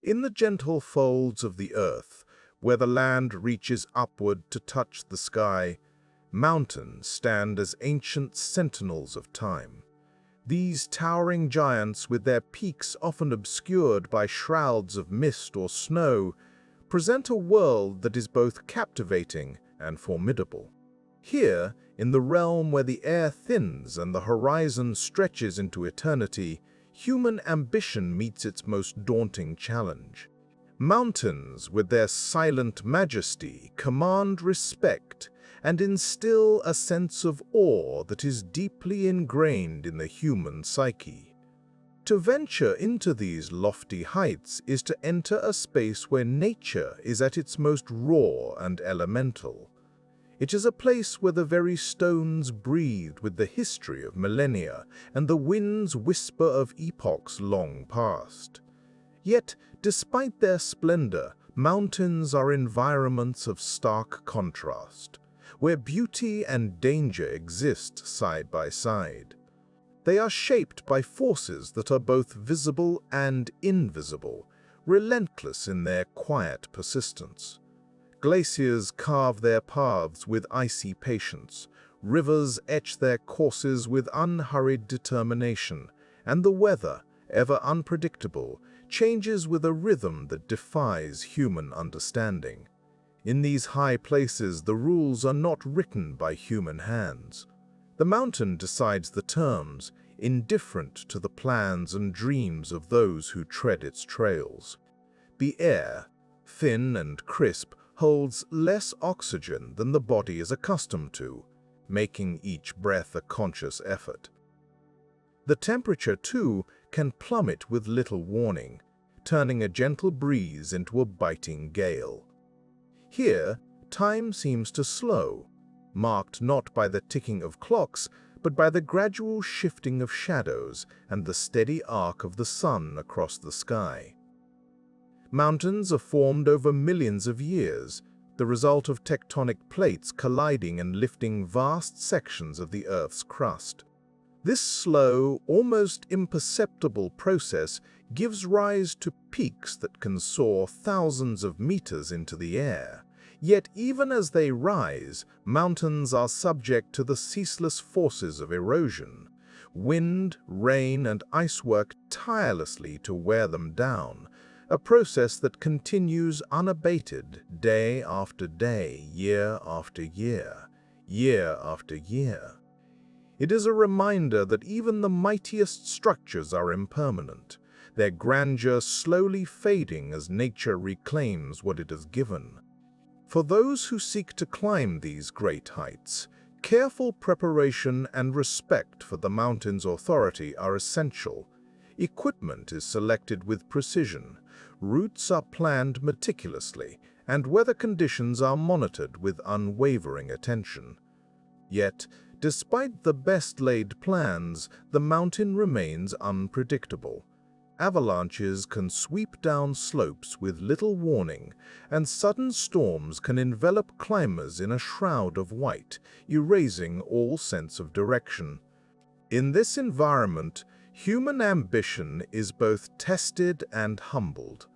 In the gentle folds of the earth, where the land reaches upward to touch the sky, mountains stand as ancient sentinels of time. These towering giants, with their peaks often obscured by shrouds of mist or snow, present a world that is both captivating and formidable. Here, in the realm where the air thins and the horizon stretches into eternity, human ambition meets its most daunting challenge. Mountains, with their silent majesty, command respect and instill a sense of awe that is deeply ingrained in the human psyche. To venture into these lofty heights is to enter a space where nature is at its most raw and elemental. It is a place where the very stones breathe with the history of millennia and the winds whisper of epochs long past. Yet, despite their splendor, mountains are environments of stark contrast, where beauty and danger exist side by side. They are shaped by forces that are both visible and invisible, relentless in their quiet persistence. Glaciers carve their paths with icy patience, rivers etch their courses with unhurried determination, and the weather, ever unpredictable, changes with a rhythm that defies human understanding. In these high places, the rules are not written by human hands. The mountain decides the terms, indifferent to the plans and dreams of those who tread its trails. The air, thin and crisp, holds less oxygen than the body is accustomed to, making each breath a conscious effort. The temperature, too, can plummet with little warning, turning a gentle breeze into a biting gale. Here, time seems to slow, marked not by the ticking of clocks, but by the gradual shifting of shadows and the steady arc of the sun across the sky. Mountains are formed over millions of years, the result of tectonic plates colliding and lifting vast sections of the Earth's crust. This slow, almost imperceptible process gives rise to peaks that can soar thousands of meters into the air. Yet even as they rise, mountains are subject to the ceaseless forces of erosion. Wind, rain, and ice work tirelessly to wear them down, a process that continues unabated day after day, year after year, year after year. It is a reminder that even the mightiest structures are impermanent, their grandeur slowly fading as nature reclaims what it has given. For those who seek to climb these great heights, careful preparation and respect for the mountain's authority are essential. Equipment is selected with precision, routes are planned meticulously, and weather conditions are monitored with unwavering attention. Yet, despite the best-laid plans, the mountain remains unpredictable. Avalanches can sweep down slopes with little warning, and sudden storms can envelop climbers in a shroud of white, erasing all sense of direction. In this environment, human ambition is both tested and humbled.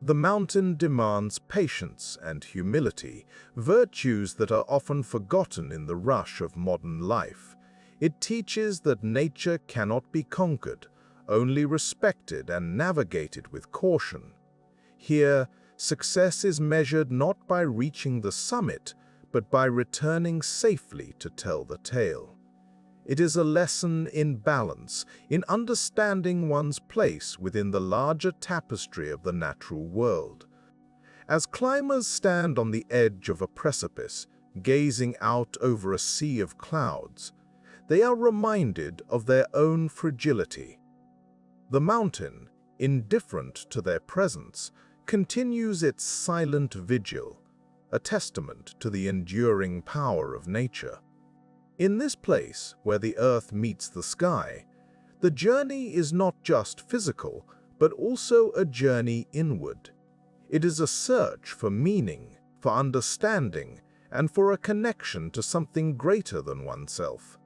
The mountain demands patience and humility, virtues that are often forgotten in the rush of modern life. It teaches that nature cannot be conquered, only respected and navigated with caution. Here, success is measured not by reaching the summit, but by returning safely to tell the tale. It is a lesson in balance, in understanding one's place within the larger tapestry of the natural world. As climbers stand on the edge of a precipice, gazing out over a sea of clouds, they are reminded of their own fragility. The mountain, indifferent to their presence, continues its silent vigil, a testament to the enduring power of nature. In this place, where the earth meets the sky, the journey is not just physical, but also a journey inward. It is a search for meaning, for understanding, and for a connection to something greater than oneself.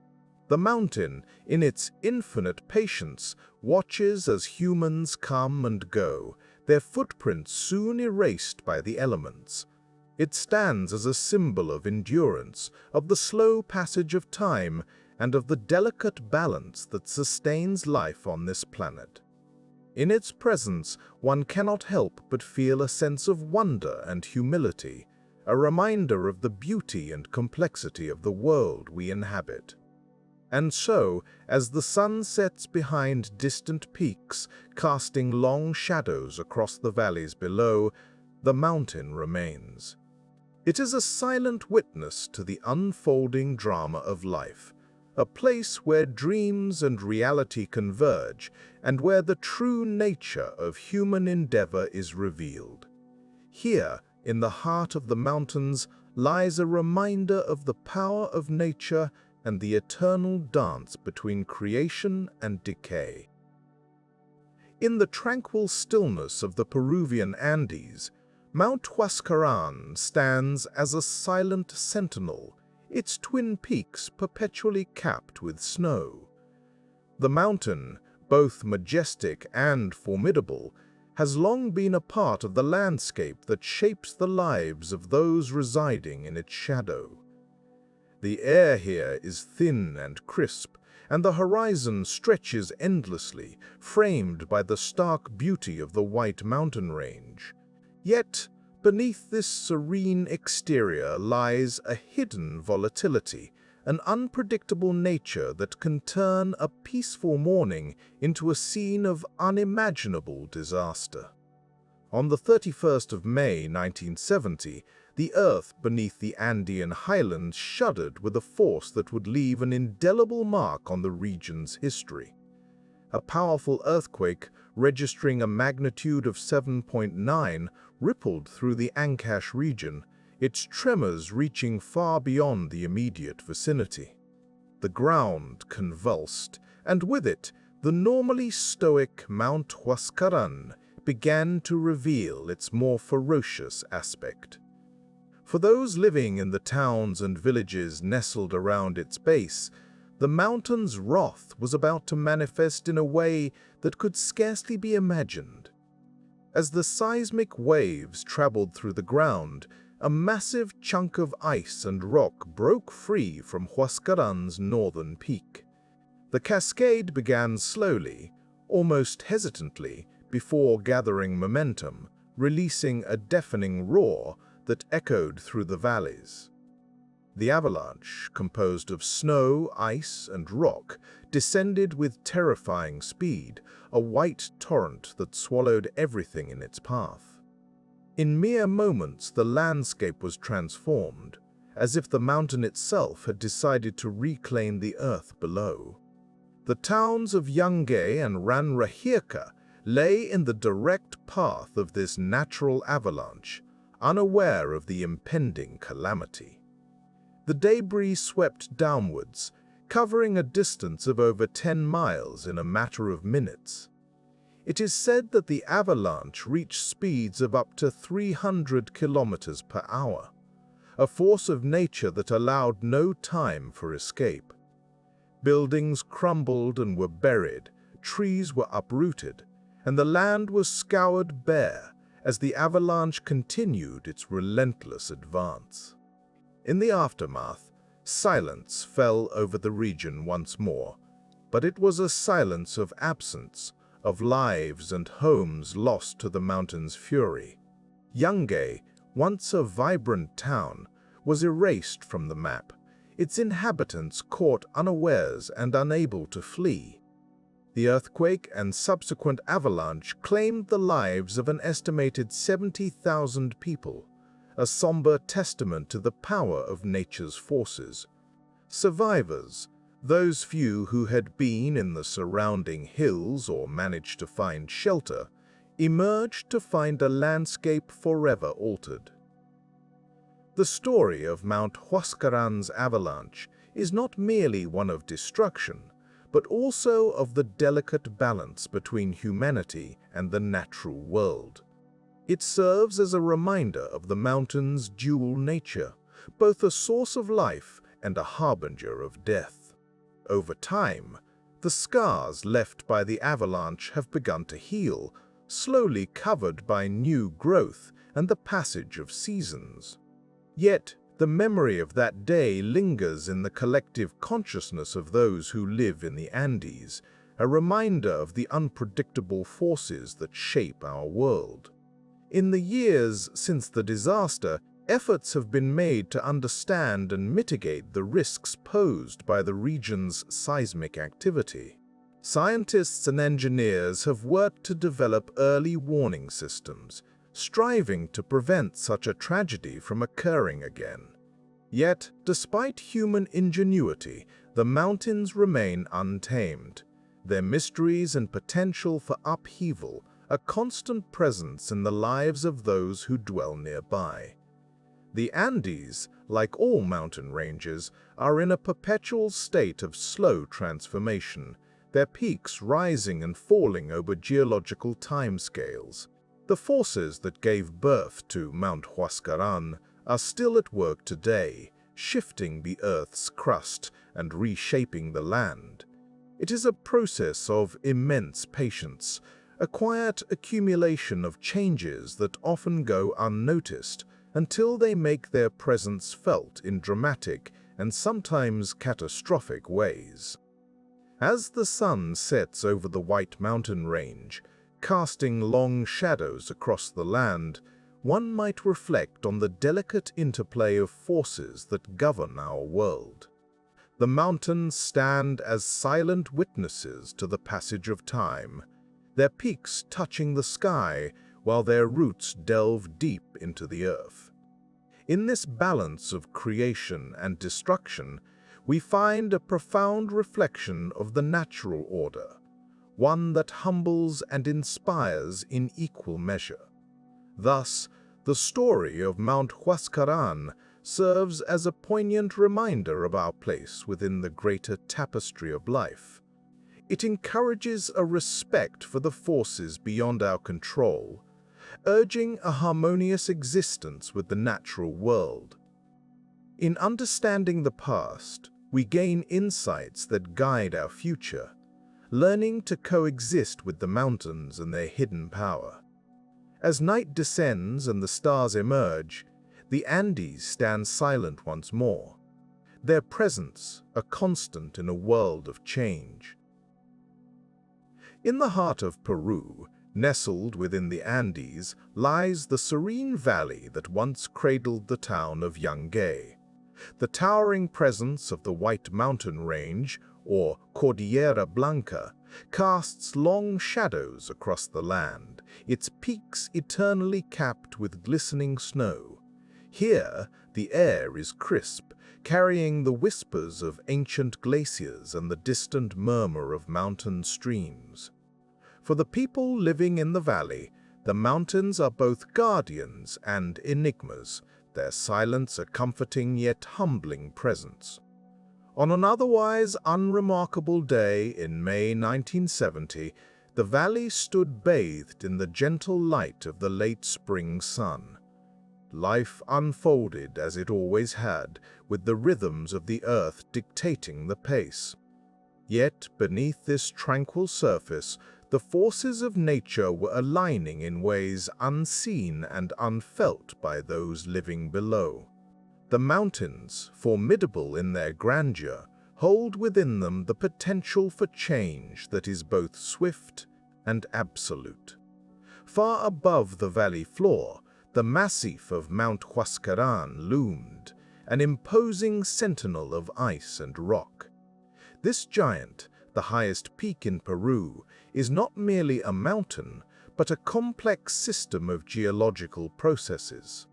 The mountain, in its infinite patience, watches as humans come and go, their footprints soon erased by the elements. It stands as a symbol of endurance, of the slow passage of time, and of the delicate balance that sustains life on this planet. In its presence, one cannot help but feel a sense of wonder and humility, a reminder of the beauty and complexity of the world we inhabit. And so, as the sun sets behind distant peaks, casting long shadows across the valleys below, the mountain remains. It is a silent witness to the unfolding drama of life, a place where dreams and reality converge, and where the true nature of human endeavor is revealed. Here, in the heart of the mountains, lies a reminder of the power of nature and the eternal dance between creation and decay. In the tranquil stillness of the Peruvian Andes, Mount Huascarán stands as a silent sentinel, its twin peaks perpetually capped with snow. The mountain, both majestic and formidable, has long been a part of the landscape that shapes the lives of those residing in its shadow. The air here is thin and crisp, and the horizon stretches endlessly, framed by the stark beauty of the White Mountain Range. Yet, beneath this serene exterior lies a hidden volatility, an unpredictable nature that can turn a peaceful morning into a scene of unimaginable disaster. On the 31st of May 1970, the earth beneath the Andean highlands shuddered with a force that would leave an indelible mark on the region's history. A powerful earthquake, registering a magnitude of 7.9, rippled through the Ancash region, its tremors reaching far beyond the immediate vicinity. The ground convulsed, and with it, the normally stoic Mount Huascarán began to reveal its more ferocious aspect. For those living in the towns and villages nestled around its base, the mountain's wrath was about to manifest in a way that could scarcely be imagined. As the seismic waves traveled through the ground, a massive chunk of ice and rock broke free from Huascarán's northern peak. The cascade began slowly, almost hesitantly, before gathering momentum, releasing a deafening roar that echoed through the valleys. The avalanche, composed of snow, ice, and rock, descended with terrifying speed, a white torrent that swallowed everything in its path. In mere moments, the landscape was transformed, as if the mountain itself had decided to reclaim the earth below. The towns of Yungay and Rainier lay in the direct path of this natural avalanche, unaware of the impending calamity. The debris swept downwards, covering a distance of over 10 miles in a matter of minutes. It is said that the avalanche reached speeds of up to 300 kilometers per hour, a force of nature that allowed no time for escape. Buildings crumbled and were buried, trees were uprooted, and the land was scoured bare as the avalanche continued its relentless advance. In the aftermath, silence fell over the region once more, but it was a silence of absence, of lives and homes lost to the mountain's fury. Yungay, once a vibrant town, was erased from the map, its inhabitants caught unawares and unable to flee. The earthquake and subsequent avalanche claimed the lives of an estimated 70,000 people, a somber testament to the power of nature's forces. Survivors, those few who had been in the surrounding hills or managed to find shelter, emerged to find a landscape forever altered. The story of Mount Huascarán's avalanche is not merely one of destruction, but also of the delicate balance between humanity and the natural world. It serves as a reminder of the mountain's dual nature, both a source of life and a harbinger of death. Over time, the scars left by the avalanche have begun to heal, slowly covered by new growth and the passage of seasons. Yet, the memory of that day lingers in the collective consciousness of those who live in the Andes, a reminder of the unpredictable forces that shape our world. In the years since the disaster, efforts have been made to understand and mitigate the risks posed by the region's seismic activity. Scientists and engineers have worked to develop early warning systems, striving to prevent such a tragedy from occurring again. Yet, despite human ingenuity, the mountains remain untamed. Their mysteries and potential for upheaval a constant presence in the lives of those who dwell nearby. The Andes, like all mountain ranges, are in a perpetual state of slow transformation, their peaks rising and falling over geological timescales. The forces that gave birth to Mount Huascarán are still at work today, shifting the Earth's crust and reshaping the land. It is a process of immense patience, a quiet accumulation of changes that often go unnoticed until they make their presence felt in dramatic and sometimes catastrophic ways. As the sun sets over the White Mountain Range, casting long shadows across the land, one might reflect on the delicate interplay of forces that govern our world. The mountains stand as silent witnesses to the passage of time, their peaks touching the sky while their roots delve deep into the earth. In this balance of creation and destruction, we find a profound reflection of the natural order, one that humbles and inspires in equal measure. Thus, the story of Mount Huascarán serves as a poignant reminder of our place within the greater tapestry of life. It encourages a respect for the forces beyond our control, urging a harmonious existence with the natural world. In understanding the past, we gain insights that guide our future, learning to coexist with the mountains and their hidden power. As night descends and the stars emerge, the Andes stand silent once more, their presence a constant in a world of change. In the heart of Peru, nestled within the Andes, lies the serene valley that once cradled the town of Yungay. The towering presence of the White Mountain Range, or Cordillera Blanca, casts long shadows across the land, its peaks eternally capped with glistening snow. Here, the air is crisp, carrying the whispers of ancient glaciers and the distant murmur of mountain streams. For the people living in the valley, the mountains are both guardians and enigmas, their silence a comforting yet humbling presence. On an otherwise unremarkable day in May 1970, the valley stood bathed in the gentle light of the late spring sun. Life unfolded as it always had, with the rhythms of the earth dictating the pace. Yet, beneath this tranquil surface, the forces of nature were aligning in ways unseen and unfelt by those living below. The mountains, formidable in their grandeur, hold within them the potential for change that is both swift and absolute. Far above the valley floor, the massif of Mount Huascarán loomed, an imposing sentinel of ice and rock. This giant, the highest peak in Peru, is not merely a mountain, but a complex system of geological processes.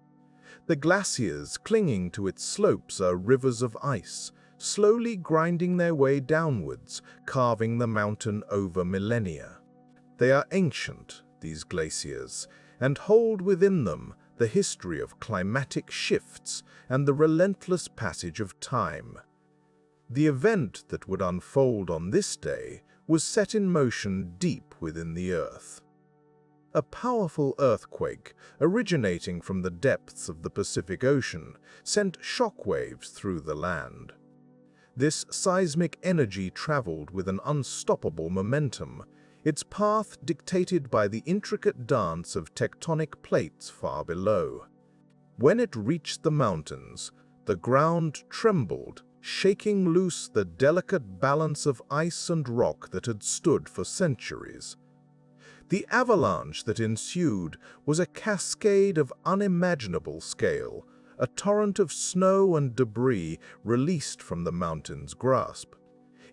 The glaciers clinging to its slopes are rivers of ice, slowly grinding their way downwards, carving the mountain over millennia. They are ancient, these glaciers, and hold within them the history of climatic shifts and the relentless passage of time. The event that would unfold on this day was set in motion deep within the earth. A powerful earthquake, originating from the depths of the Pacific Ocean, sent shockwaves through the land. This seismic energy traveled with an unstoppable momentum, its path dictated by the intricate dance of tectonic plates far below. When it reached the mountains, the ground trembled, shaking loose the delicate balance of ice and rock that had stood for centuries. The avalanche that ensued was a cascade of unimaginable scale, a torrent of snow and debris released from the mountain's grasp.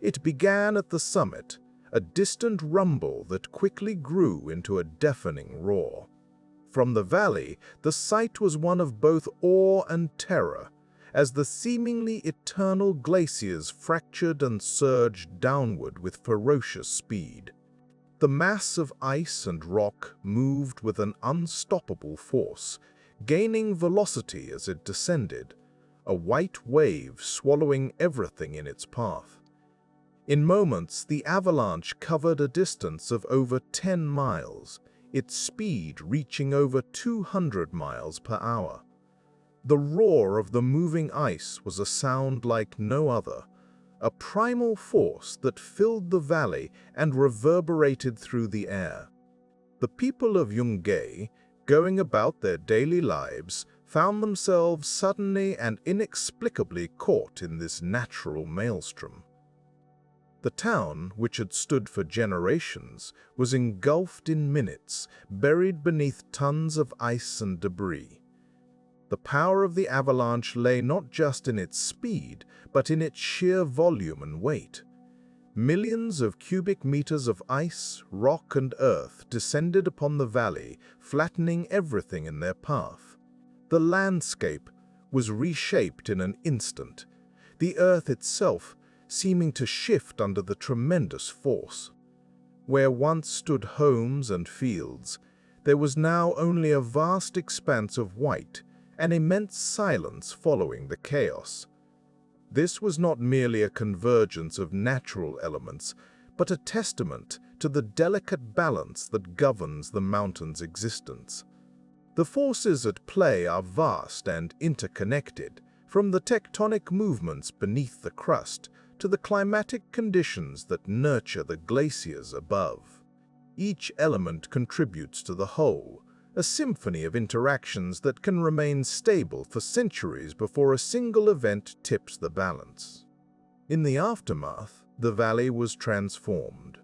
It began at the summit, a distant rumble that quickly grew into a deafening roar. From the valley, the sight was one of both awe and terror, as the seemingly eternal glaciers fractured and surged downward with ferocious speed. The mass of ice and rock moved with an unstoppable force, gaining velocity as it descended, a white wave swallowing everything in its path. In moments, the avalanche covered a distance of over 10 miles, its speed reaching over 200 miles per hour. The roar of the moving ice was a sound like no other, a primal force that filled the valley and reverberated through the air. The people of Yungay, going about their daily lives, found themselves suddenly and inexplicably caught in this natural maelstrom. The town, which had stood for generations, was engulfed in minutes, buried beneath tons of ice and debris. The power of the avalanche lay not just in its speed, but in its sheer volume and weight. Millions of cubic meters of ice, rock, and earth descended upon the valley, flattening everything in their path. The landscape was reshaped in an instant, the earth itself seeming to shift under the tremendous force. Where once stood homes and fields, there was now only a vast expanse of white, an immense silence following the chaos. This was not merely a convergence of natural elements, but a testament to the delicate balance that governs the mountain's existence. The forces at play are vast and interconnected, from the tectonic movements beneath the crust to the climatic conditions that nurture the glaciers above. Each element contributes to the whole, a symphony of interactions that can remain stable for centuries before a single event tips the balance. In the aftermath, the valley was transformed.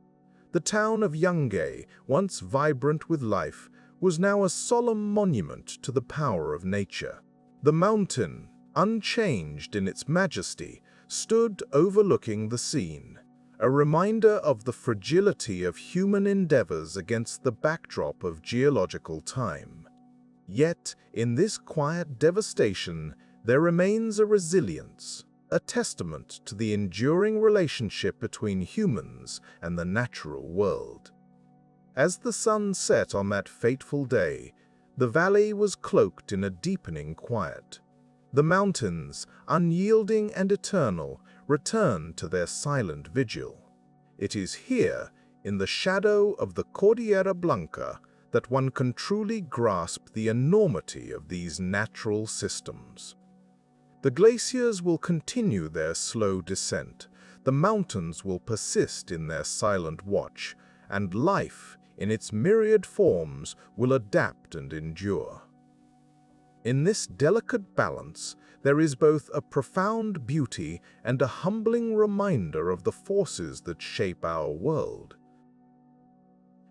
The town of Yungay, once vibrant with life, was now a solemn monument to the power of nature. The mountain, unchanged in its majesty, stood overlooking the scene, a reminder of the fragility of human endeavors against the backdrop of geological time. Yet, in this quiet devastation, there remains a resilience, a testament to the enduring relationship between humans and the natural world. As the sun set on that fateful day, the valley was cloaked in a deepening quiet. The mountains, unyielding and eternal, returned to their silent vigil. It is here, in the shadow of the Cordillera Blanca, that one can truly grasp the enormity of these natural systems. The glaciers will continue their slow descent, the mountains will persist in their silent watch, and life, in its myriad forms, will adapt and endure. In this delicate balance, there is both a profound beauty and a humbling reminder of the forces that shape our world.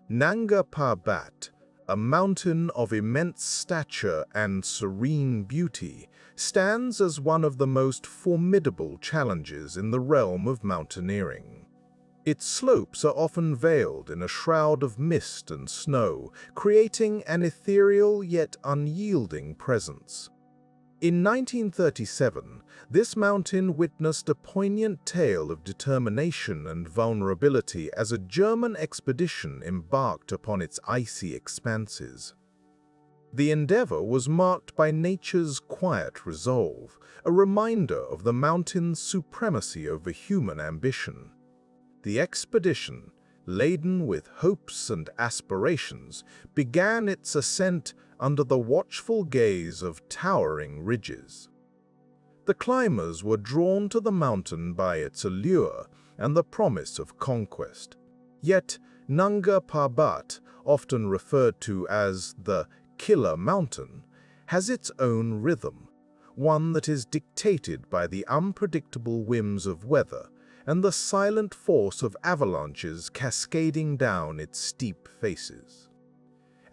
Nanga Parbat, a mountain of immense stature and serene beauty, stands as one of the most formidable challenges in the realm of mountaineering. Its slopes are often veiled in a shroud of mist and snow, creating an ethereal yet unyielding presence. In 1937, this mountain witnessed a poignant tale of determination and vulnerability as a German expedition embarked upon its icy expanses. The endeavor was marked by nature's quiet resolve, a reminder of the mountain's supremacy over human ambition. The expedition, laden with hopes and aspirations, began its ascent under the watchful gaze of towering ridges. The climbers were drawn to the mountain by its allure and the promise of conquest. Yet, Nanga Parbat, often referred to as the Killer Mountain, has its own rhythm, one that is dictated by the unpredictable whims of weather and the silent force of avalanches cascading down its steep faces.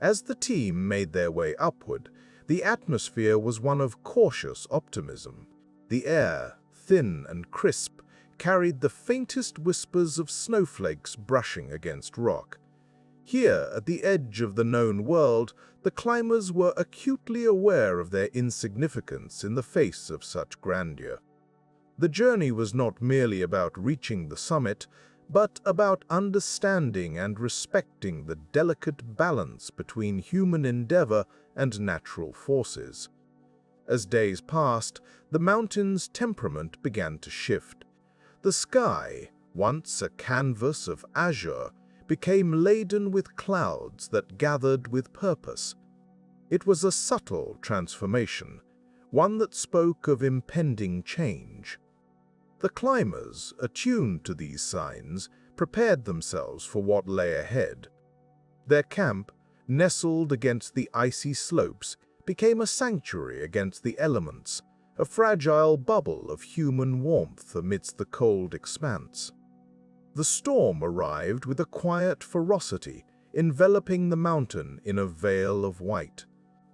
As the team made their way upward, the atmosphere was one of cautious optimism. The air, thin and crisp, carried the faintest whispers of snowflakes brushing against rock. Here, at the edge of the known world, the climbers were acutely aware of their insignificance in the face of such grandeur. The journey was not merely about reaching the summit, but about understanding and respecting the delicate balance between human endeavor and natural forces. As days passed, the mountain's temperament began to shift. The sky, once a canvas of azure, became laden with clouds that gathered with purpose. It was a subtle transformation, one that spoke of impending change. The climbers, attuned to these signs, prepared themselves for what lay ahead. Their camp, nestled against the icy slopes, became a sanctuary against the elements, a fragile bubble of human warmth amidst the cold expanse. The storm arrived with a quiet ferocity, enveloping the mountain in a veil of white.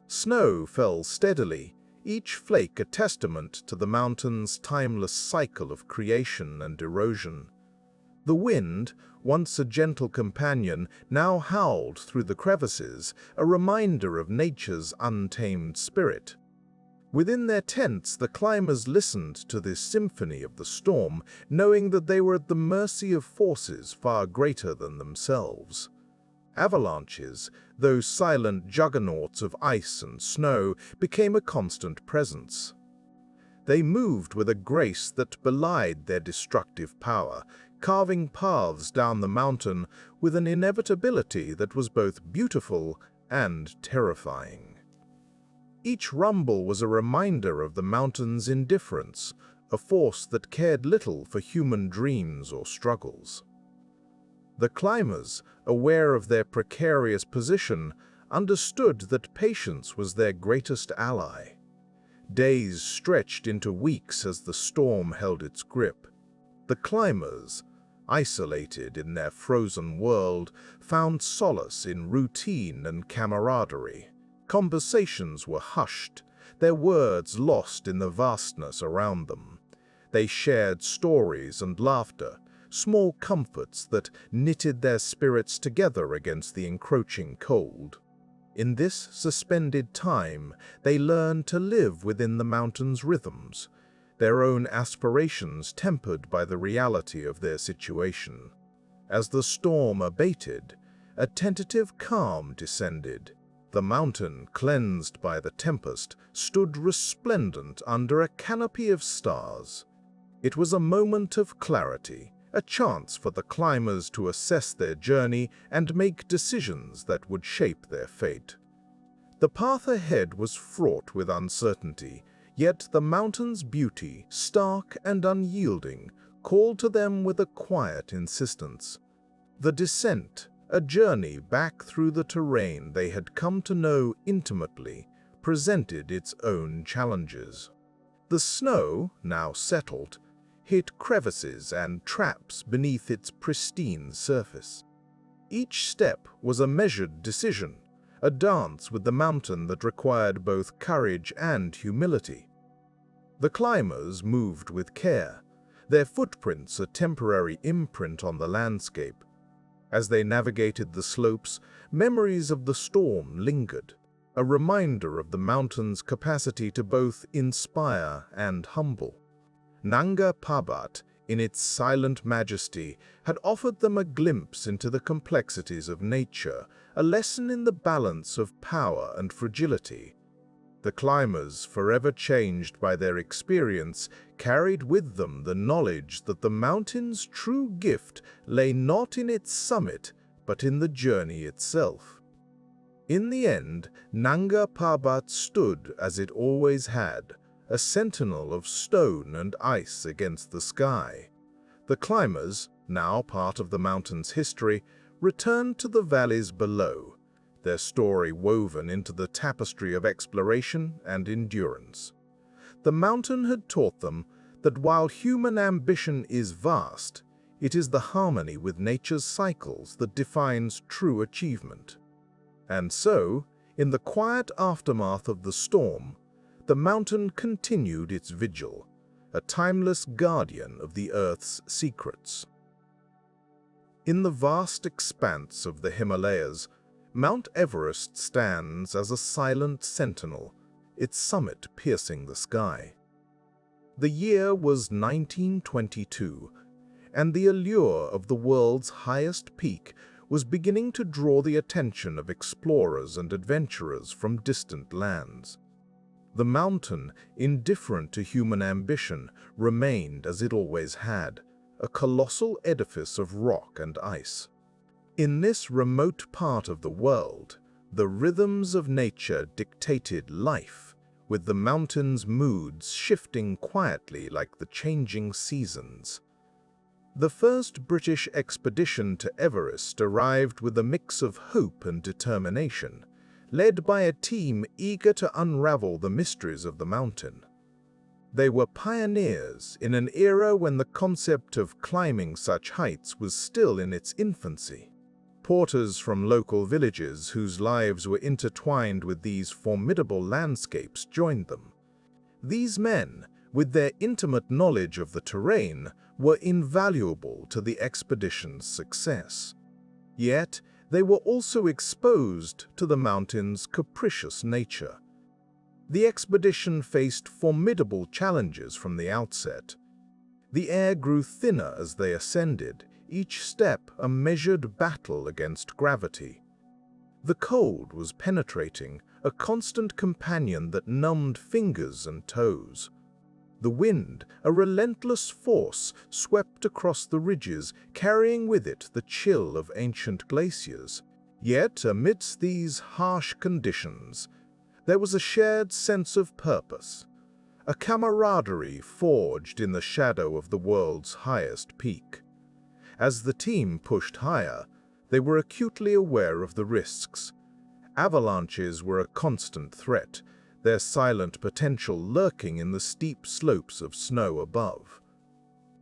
Snow fell steadily, each flake a testament to the mountain's timeless cycle of creation and erosion. The wind, once a gentle companion, now howled through the crevices, a reminder of nature's untamed spirit. Within their tents, the climbers listened to this symphony of the storm, knowing that they were at the mercy of forces far greater than themselves. Avalanches, those silent juggernauts of ice and snow, became a constant presence. They moved with a grace that belied their destructive power, carving paths down the mountain with an inevitability that was both beautiful and terrifying. Each rumble was a reminder of the mountain's indifference, a force that cared little for human dreams or struggles. The climbers, aware of their precarious position, understood that patience was their greatest ally. Days stretched into weeks as the storm held its grip. The climbers, isolated in their frozen world, found solace in routine and camaraderie. Conversations were hushed, their words lost in the vastness around them. They shared stories and laughter, small comforts that knitted their spirits together against the encroaching cold. In this suspended time, they learned to live within the mountain's rhythms, their own aspirations tempered by the reality of their situation. As the storm abated, a tentative calm descended. The mountain, cleansed by the tempest, stood resplendent under a canopy of stars. It was a moment of clarity, a chance for the climbers to assess their journey and make decisions that would shape their fate. The path ahead was fraught with uncertainty, yet the mountain's beauty, stark and unyielding, called to them with a quiet insistence. The descent, a journey back through the terrain they had come to know intimately, presented its own challenges. The snow, now settled, hid crevices and traps beneath its pristine surface. Each step was a measured decision, a dance with the mountain that required both courage and humility. The climbers moved with care, their footprints a temporary imprint on the landscape. As they navigated the slopes, memories of the storm lingered, a reminder of the mountain's capacity to both inspire and humble. Nanga Parbat, in its silent majesty, had offered them a glimpse into the complexities of nature, a lesson in the balance of power and fragility. The climbers, forever changed by their experience, carried with them the knowledge that the mountain's true gift lay not in its summit, but in the journey itself. In the end, Nanga Parbat stood as it always had, a sentinel of stone and ice against the sky. The climbers, now part of the mountain's history, returned to the valleys below, their story woven into the tapestry of exploration and endurance. The mountain had taught them that while human ambition is vast, it is the harmony with nature's cycles that defines true achievement. And so, in the quiet aftermath of the storm, the mountain continued its vigil, a timeless guardian of the Earth's secrets. In the vast expanse of the Himalayas, Mount Everest stands as a silent sentinel, its summit piercing the sky. The year was 1922, and the allure of the world's highest peak was beginning to draw the attention of explorers and adventurers from distant lands. The mountain, indifferent to human ambition, remained as it always had, a colossal edifice of rock and ice. In this remote part of the world, the rhythms of nature dictated life, with the mountain's moods shifting quietly like the changing seasons. The first British expedition to Everest arrived with a mix of hope and determination, led by a team eager to unravel the mysteries of the mountain. They were pioneers in an era when the concept of climbing such heights was still in its infancy. Porters from local villages whose lives were intertwined with these formidable landscapes joined them. These men, with their intimate knowledge of the terrain, were invaluable to the expedition's success. Yet, they were also exposed to the mountain's capricious nature. The expedition faced formidable challenges from the outset. The air grew thinner as they ascended, each step a measured battle against gravity. The cold was penetrating, a constant companion that numbed fingers and toes. The wind, a relentless force, swept across the ridges, carrying with it the chill of ancient glaciers. Yet, amidst these harsh conditions, there was a shared sense of purpose, a camaraderie forged in the shadow of the world's highest peak. As the team pushed higher, they were acutely aware of the risks. Avalanches were a constant threat, their silent potential lurking in the steep slopes of snow above.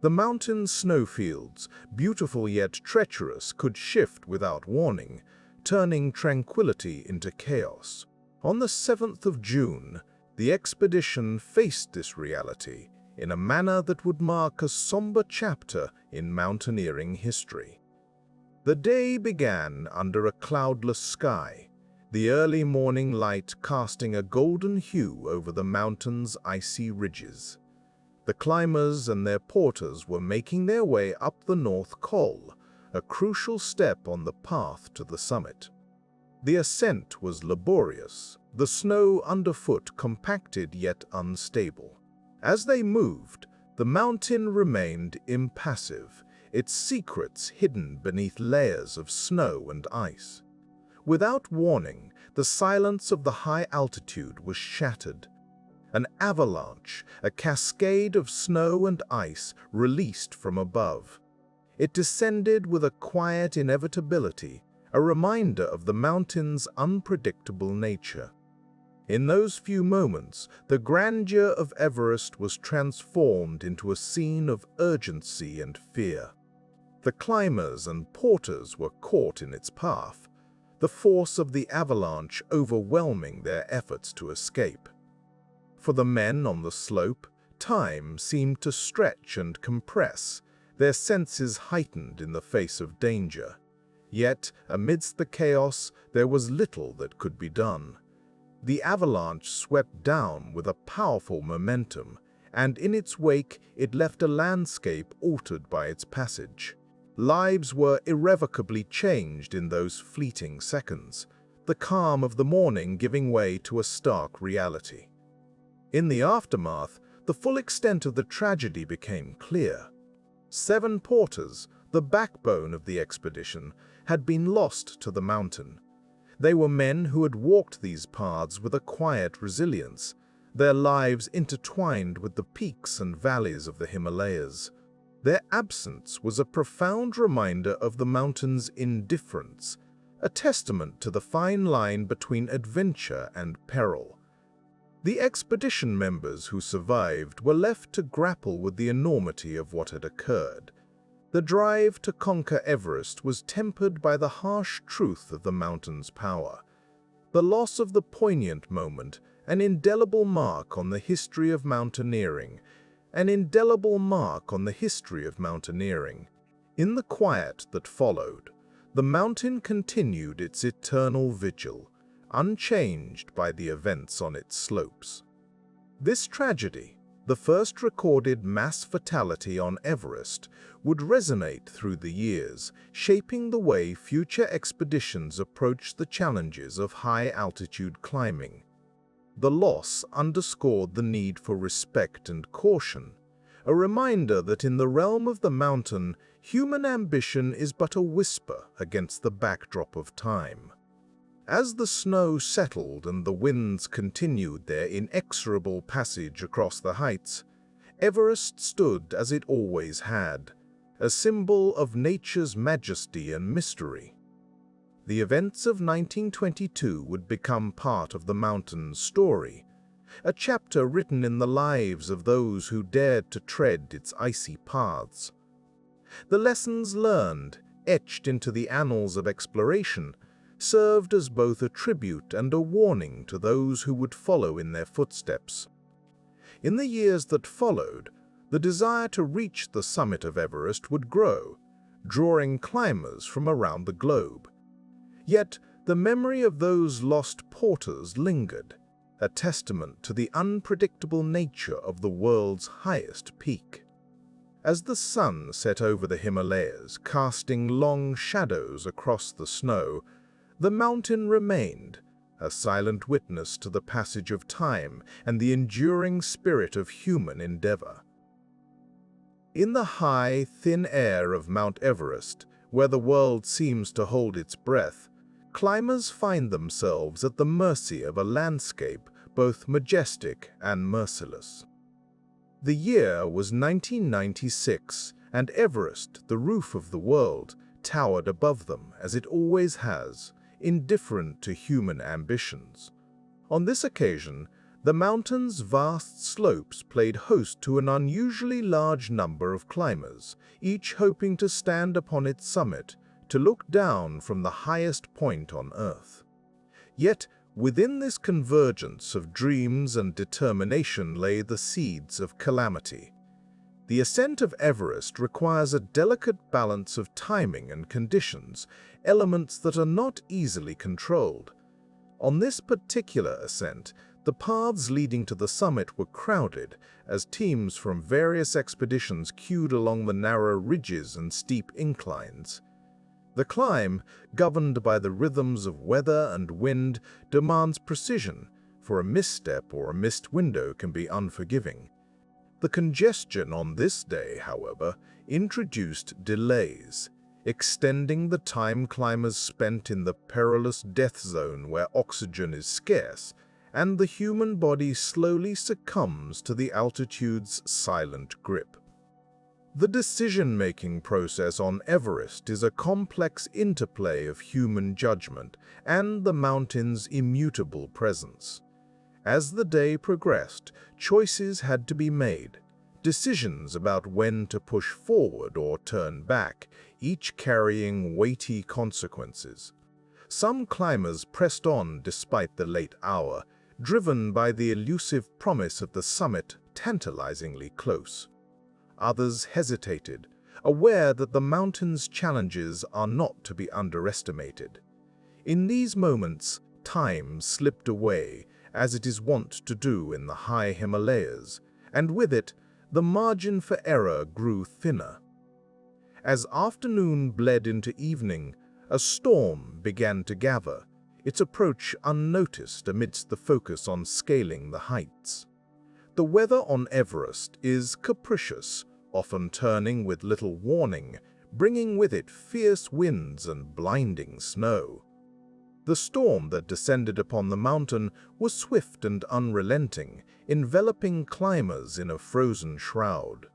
The mountain's snowfields, beautiful yet treacherous, could shift without warning, turning tranquility into chaos. On the 7th of June, the expedition faced this reality in a manner that would mark a somber chapter in mountaineering history. The day began under a cloudless sky, the early morning light casting a golden hue over the mountain's icy ridges. The climbers and their porters were making their way up the North Col, a crucial step on the path to the summit. The ascent was laborious, the snow underfoot compacted yet unstable. As they moved, the mountain remained impassive, its secrets hidden beneath layers of snow and ice. Without warning, the silence of the high altitude was shattered. An avalanche, a cascade of snow and ice, released from above. It descended with a quiet inevitability, a reminder of the mountain's unpredictable nature. In those few moments, the grandeur of Everest was transformed into a scene of urgency and fear. The climbers and porters were caught in its path, the force of the avalanche overwhelming their efforts to escape. For the men on the slope, time seemed to stretch and compress, their senses heightened in the face of danger. Yet, amidst the chaos, there was little that could be done. The avalanche swept down with a powerful momentum, and in its wake it left a landscape altered by its passage. Lives were irrevocably changed in those fleeting seconds, the calm of the morning giving way to a stark reality. In the aftermath, the full extent of the tragedy became clear. 7 porters, the backbone of the expedition, had been lost to the mountain. They were men who had walked these paths with a quiet resilience, their lives intertwined with the peaks and valleys of the Himalayas. Their absence was a profound reminder of the mountain's indifference, a testament to the fine line between adventure and peril. The expedition members who survived were left to grapple with the enormity of what had occurred. The drive to conquer Everest was tempered by the harsh truth of the mountain's power. The loss of the poignant moment, an indelible mark on the history of mountaineering. An indelible mark on the history of mountaineering. In the quiet that followed, the mountain continued its eternal vigil, unchanged by the events on its slopes. This tragedy, the first recorded mass fatality on Everest, would resonate through the years, shaping the way future expeditions approached the challenges of high-altitude climbing. The loss underscored the need for respect and caution, a reminder that in the realm of the mountain, human ambition is but a whisper against the backdrop of time. As the snow settled and the winds continued their inexorable passage across the heights, Everest stood as it always had, a symbol of nature's majesty and mystery. The events of 1922 would become part of the mountain's story, a chapter written in the lives of those who dared to tread its icy paths. The lessons learned, etched into the annals of exploration, served as both a tribute and a warning to those who would follow in their footsteps. In the years that followed, the desire to reach the summit of Everest would grow, drawing climbers from around the globe. Yet, the memory of those lost porters lingered, a testament to the unpredictable nature of the world's highest peak. As the sun set over the Himalayas, casting long shadows across the snow, the mountain remained, a silent witness to the passage of time and the enduring spirit of human endeavor. In the high, thin air of Mount Everest, where the world seems to hold its breath, climbers find themselves at the mercy of a landscape both majestic and merciless. The year was 1996, and Everest, the roof of the world, towered above them as it always has, indifferent to human ambitions. On this occasion, the mountain's vast slopes played host to an unusually large number of climbers, each hoping to stand upon its summit, to look down from the highest point on Earth. Yet, within this convergence of dreams and determination lay the seeds of calamity. The ascent of Everest requires a delicate balance of timing and conditions, elements that are not easily controlled. On this particular ascent, the paths leading to the summit were crowded as teams from various expeditions queued along the narrow ridges and steep inclines. The climb, governed by the rhythms of weather and wind, demands precision, for a misstep or a missed window can be unforgiving. The congestion on this day, however, introduced delays, extending the time climbers spent in the perilous death zone where oxygen is scarce, and the human body slowly succumbs to the altitude's silent grip. The decision-making process on Everest is a complex interplay of human judgment and the mountain's immutable presence. As the day progressed, choices had to be made, decisions about when to push forward or turn back, each carrying weighty consequences. Some climbers pressed on despite the late hour, driven by the elusive promise of the summit tantalizingly close. Others hesitated, aware that the mountain's challenges are not to be underestimated. In these moments, time slipped away, as it is wont to do in the high Himalayas, and with it, the margin for error grew thinner. As afternoon bled into evening, a storm began to gather, its approach unnoticed amidst the focus on scaling the heights. The weather on Everest is capricious, often turning with little warning, bringing with it fierce winds and blinding snow. The storm that descended upon the mountain was swift and unrelenting, enveloping climbers in a frozen shroud.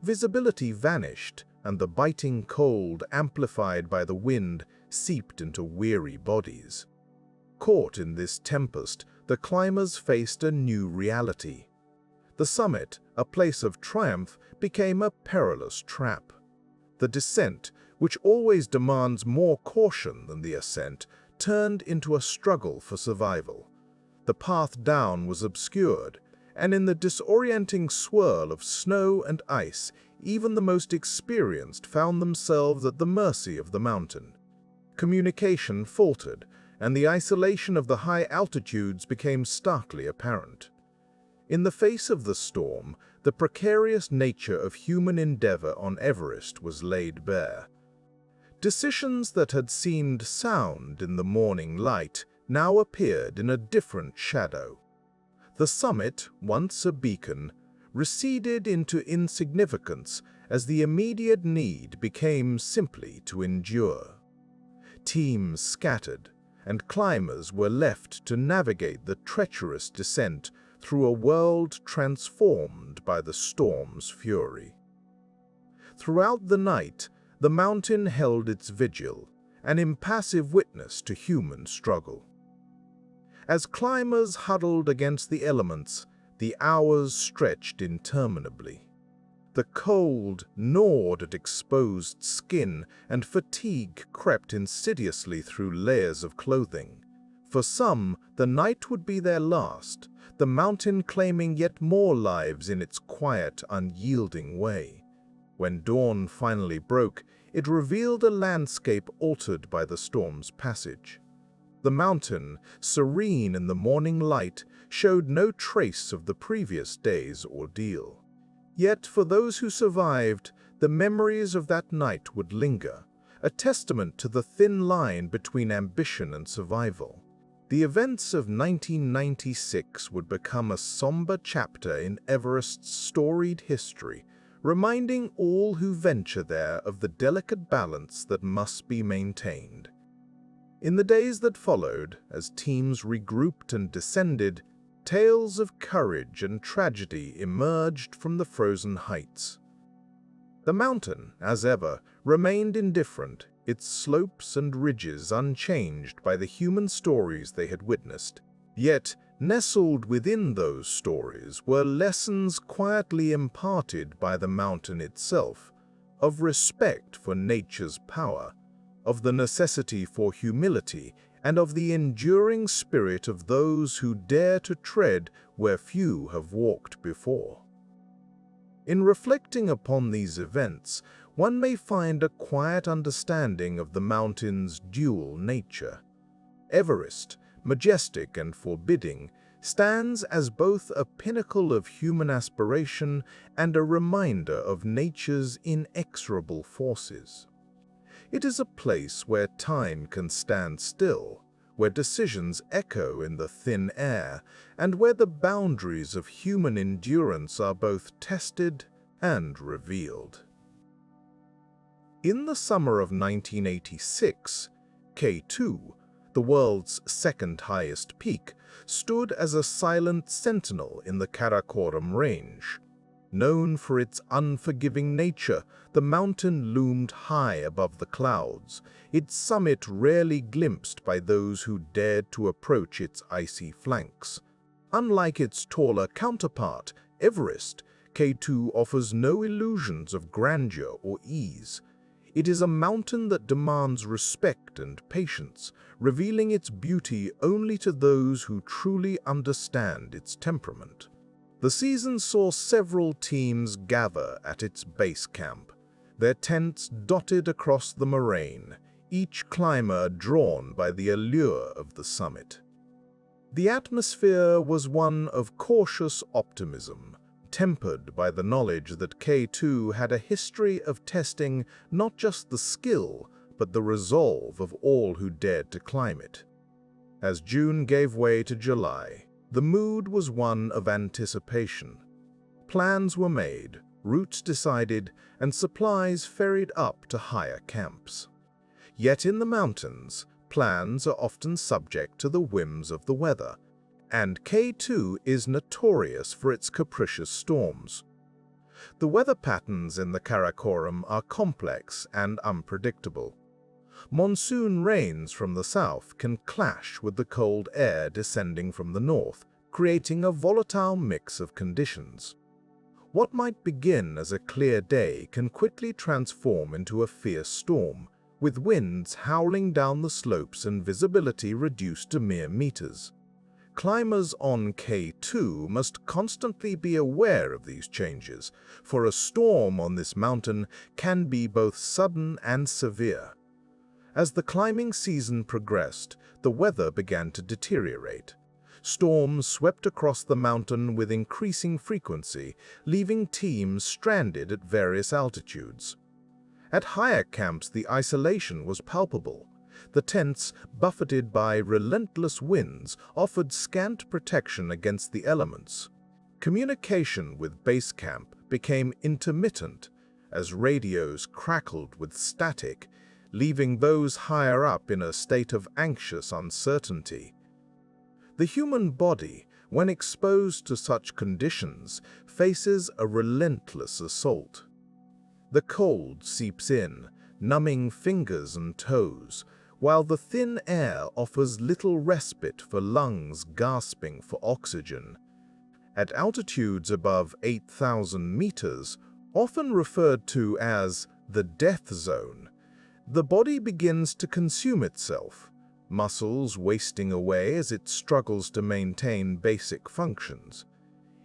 Visibility vanished, and the biting cold, amplified by the wind, seeped into weary bodies. Caught in this tempest, the climbers faced a new reality. The summit, a place of triumph, became a perilous trap. The descent, which always demands more caution than the ascent, turned into a struggle for survival. The path down was obscured, and in the disorienting swirl of snow and ice, even the most experienced found themselves at the mercy of the mountain. Communication faltered, and the isolation of the high altitudes became starkly apparent. In the face of the storm, the precarious nature of human endeavor on Everest was laid bare. Decisions that had seemed sound in the morning light now appeared in a different shadow. The summit, once a beacon, receded into insignificance as the immediate need became simply to endure. Teams scattered, and climbers were left to navigate the treacherous descent through a world transformed by the storm's fury. Throughout the night, the mountain held its vigil, an impassive witness to human struggle. As climbers huddled against the elements, the hours stretched interminably. The cold gnawed at exposed skin, and fatigue crept insidiously through layers of clothing. For some, the night would be their last, the mountain claiming yet more lives in its quiet, unyielding way. When dawn finally broke, it revealed a landscape altered by the storm's passage. The mountain, serene in the morning light, showed no trace of the previous day's ordeal. Yet for those who survived, the memories of that night would linger, a testament to the thin line between ambition and survival. The events of 1996 would become a somber chapter in Everest's storied history, reminding all who venture there of the delicate balance that must be maintained. In the days that followed, as teams regrouped and descended, tales of courage and tragedy emerged from the frozen heights. The mountain, as ever, remained indifferent, its slopes and ridges unchanged by the human stories they had witnessed. Yet, nestled within those stories were lessons quietly imparted by the mountain itself, of respect for nature's power, of the necessity for humility, and of the enduring spirit of those who dare to tread where few have walked before. In reflecting upon these events, one may find a quiet understanding of the mountain's dual nature. Everest, majestic and forbidding, stands as both a pinnacle of human aspiration and a reminder of nature's inexorable forces. It is a place where time can stand still, where decisions echo in the thin air, and where the boundaries of human endurance are both tested and revealed. In the summer of 1986, K2, the world's second highest peak, stood as a silent sentinel in the Karakoram range. Known for its unforgiving nature, the mountain loomed high above the clouds, its summit rarely glimpsed by those who dared to approach its icy flanks. Unlike its taller counterpart, Everest, K2 offers no illusions of grandeur or ease. It is a mountain that demands respect and patience, revealing its beauty only to those who truly understand its temperament. The season saw several teams gather at its base camp, their tents dotted across the moraine, each climber drawn by the allure of the summit. The atmosphere was one of cautious optimism, tempered by the knowledge that K2 had a history of testing not just the skill, but the resolve of all who dared to climb it. As June gave way to July, the mood was one of anticipation. Plans were made, routes decided, and supplies ferried up to higher camps. Yet in the mountains, plans are often subject to the whims of the weather, and K2 is notorious for its capricious storms. The weather patterns in the Karakoram are complex and unpredictable. Monsoon rains from the south can clash with the cold air descending from the north, creating a volatile mix of conditions. What might begin as a clear day can quickly transform into a fierce storm, with winds howling down the slopes and visibility reduced to mere meters. Climbers on K2 must constantly be aware of these changes, for a storm on this mountain can be both sudden and severe. As the climbing season progressed, the weather began to deteriorate. Storms swept across the mountain with increasing frequency, leaving teams stranded at various altitudes. At higher camps, the isolation was palpable. The tents, buffeted by relentless winds, offered scant protection against the elements. Communication with base camp became intermittent as radios crackled with static, leaving those higher up in a state of anxious uncertainty. The human body, when exposed to such conditions, faces a relentless assault. The cold seeps in, numbing fingers and toes, while the thin air offers little respite for lungs gasping for oxygen. At altitudes above 8,000 meters, often referred to as the death zone, the body begins to consume itself, muscles wasting away as it struggles to maintain basic functions.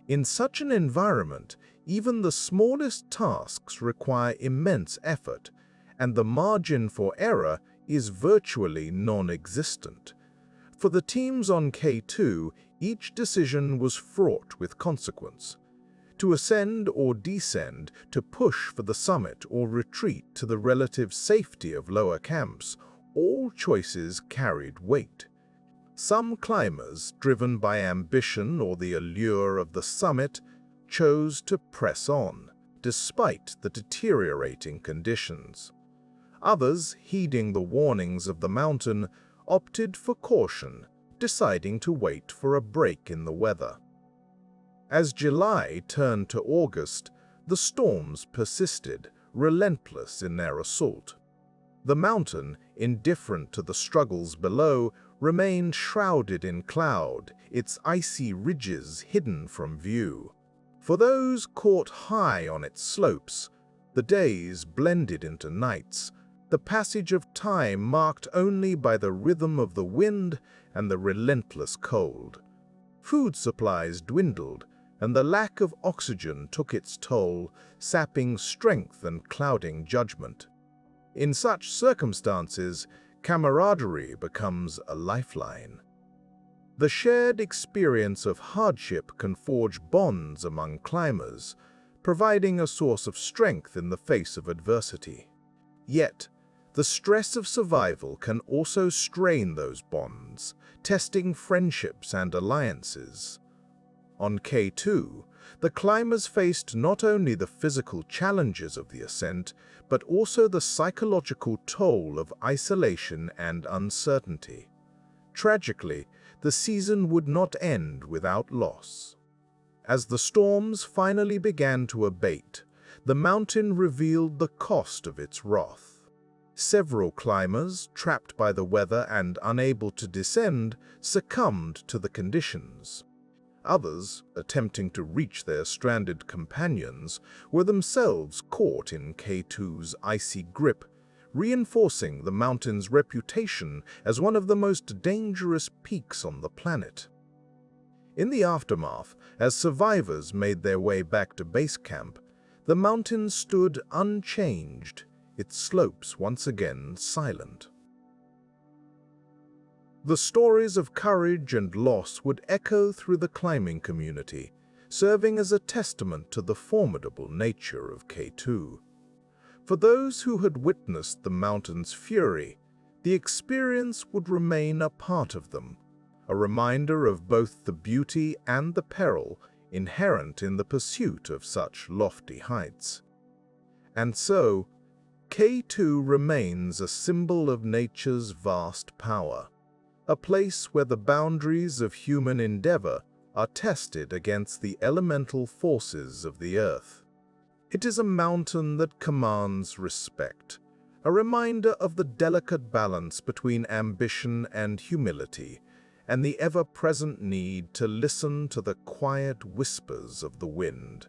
In such an environment, even the smallest tasks require immense effort, and the margin for error is virtually non-existent. For the teams on K2, each decision was fraught with consequence. To ascend or descend, to push for the summit or retreat to the relative safety of lower camps, all choices carried weight. Some climbers, driven by ambition or the allure of the summit, chose to press on, despite the deteriorating conditions. Others, heeding the warnings of the mountain, opted for caution, deciding to wait for a break in the weather. As July turned to August, the storms persisted, relentless in their assault. The mountain, indifferent to the struggles below, remained shrouded in cloud, its icy ridges hidden from view. For those caught high on its slopes, the days blended into nights, the passage of time marked only by the rhythm of the wind and the relentless cold. Food supplies dwindled, and the lack of oxygen took its toll, sapping strength and clouding judgment. In such circumstances, camaraderie becomes a lifeline. The shared experience of hardship can forge bonds among climbers, providing a source of strength in the face of adversity. Yet, the stress of survival can also strain those bonds, testing friendships and alliances. On K2, the climbers faced not only the physical challenges of the ascent, but also the psychological toll of isolation and uncertainty. Tragically, the season would not end without loss. As the storms finally began to abate, the mountain revealed the cost of its wrath. Several climbers, trapped by the weather and unable to descend, succumbed to the conditions. Others, attempting to reach their stranded companions, were themselves caught in K2's icy grip, reinforcing the mountain's reputation as one of the most dangerous peaks on the planet. In the aftermath, as survivors made their way back to base camp, the mountain stood unchanged, its slopes once again silent. The stories of courage and loss would echo through the climbing community, serving as a testament to the formidable nature of K2. For those who had witnessed the mountain's fury, the experience would remain a part of them, a reminder of both the beauty and the peril inherent in the pursuit of such lofty heights. And so, K2 remains a symbol of nature's vast power, a place where the boundaries of human endeavor are tested against the elemental forces of the earth. It is a mountain that commands respect, a reminder of the delicate balance between ambition and humility, and the ever-present need to listen to the quiet whispers of the wind.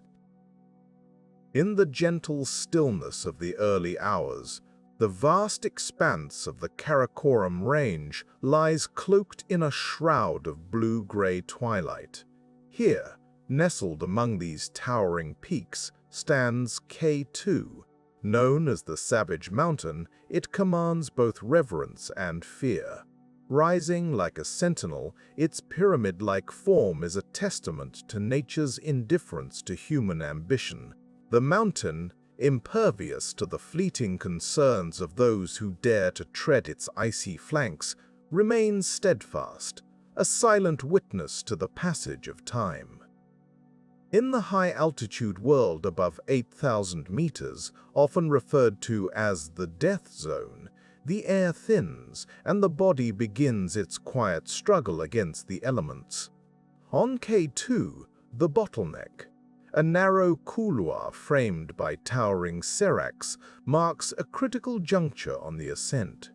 In the gentle stillness of the early hours, the vast expanse of the Karakoram Range lies cloaked in a shroud of blue-gray twilight. Here, nestled among these towering peaks, stands K2. Known as the Savage Mountain, it commands both reverence and fear. Rising like a sentinel, its pyramid-like form is a testament to nature's indifference to human ambition. The mountain, impervious to the fleeting concerns of those who dare to tread its icy flanks, remains steadfast, a silent witness to the passage of time. In the high-altitude world above 8,000 meters, often referred to as the death zone, the air thins and the body begins its quiet struggle against the elements. On K2, the bottleneck, a narrow couloir framed by towering seracs, marks a critical juncture on the ascent.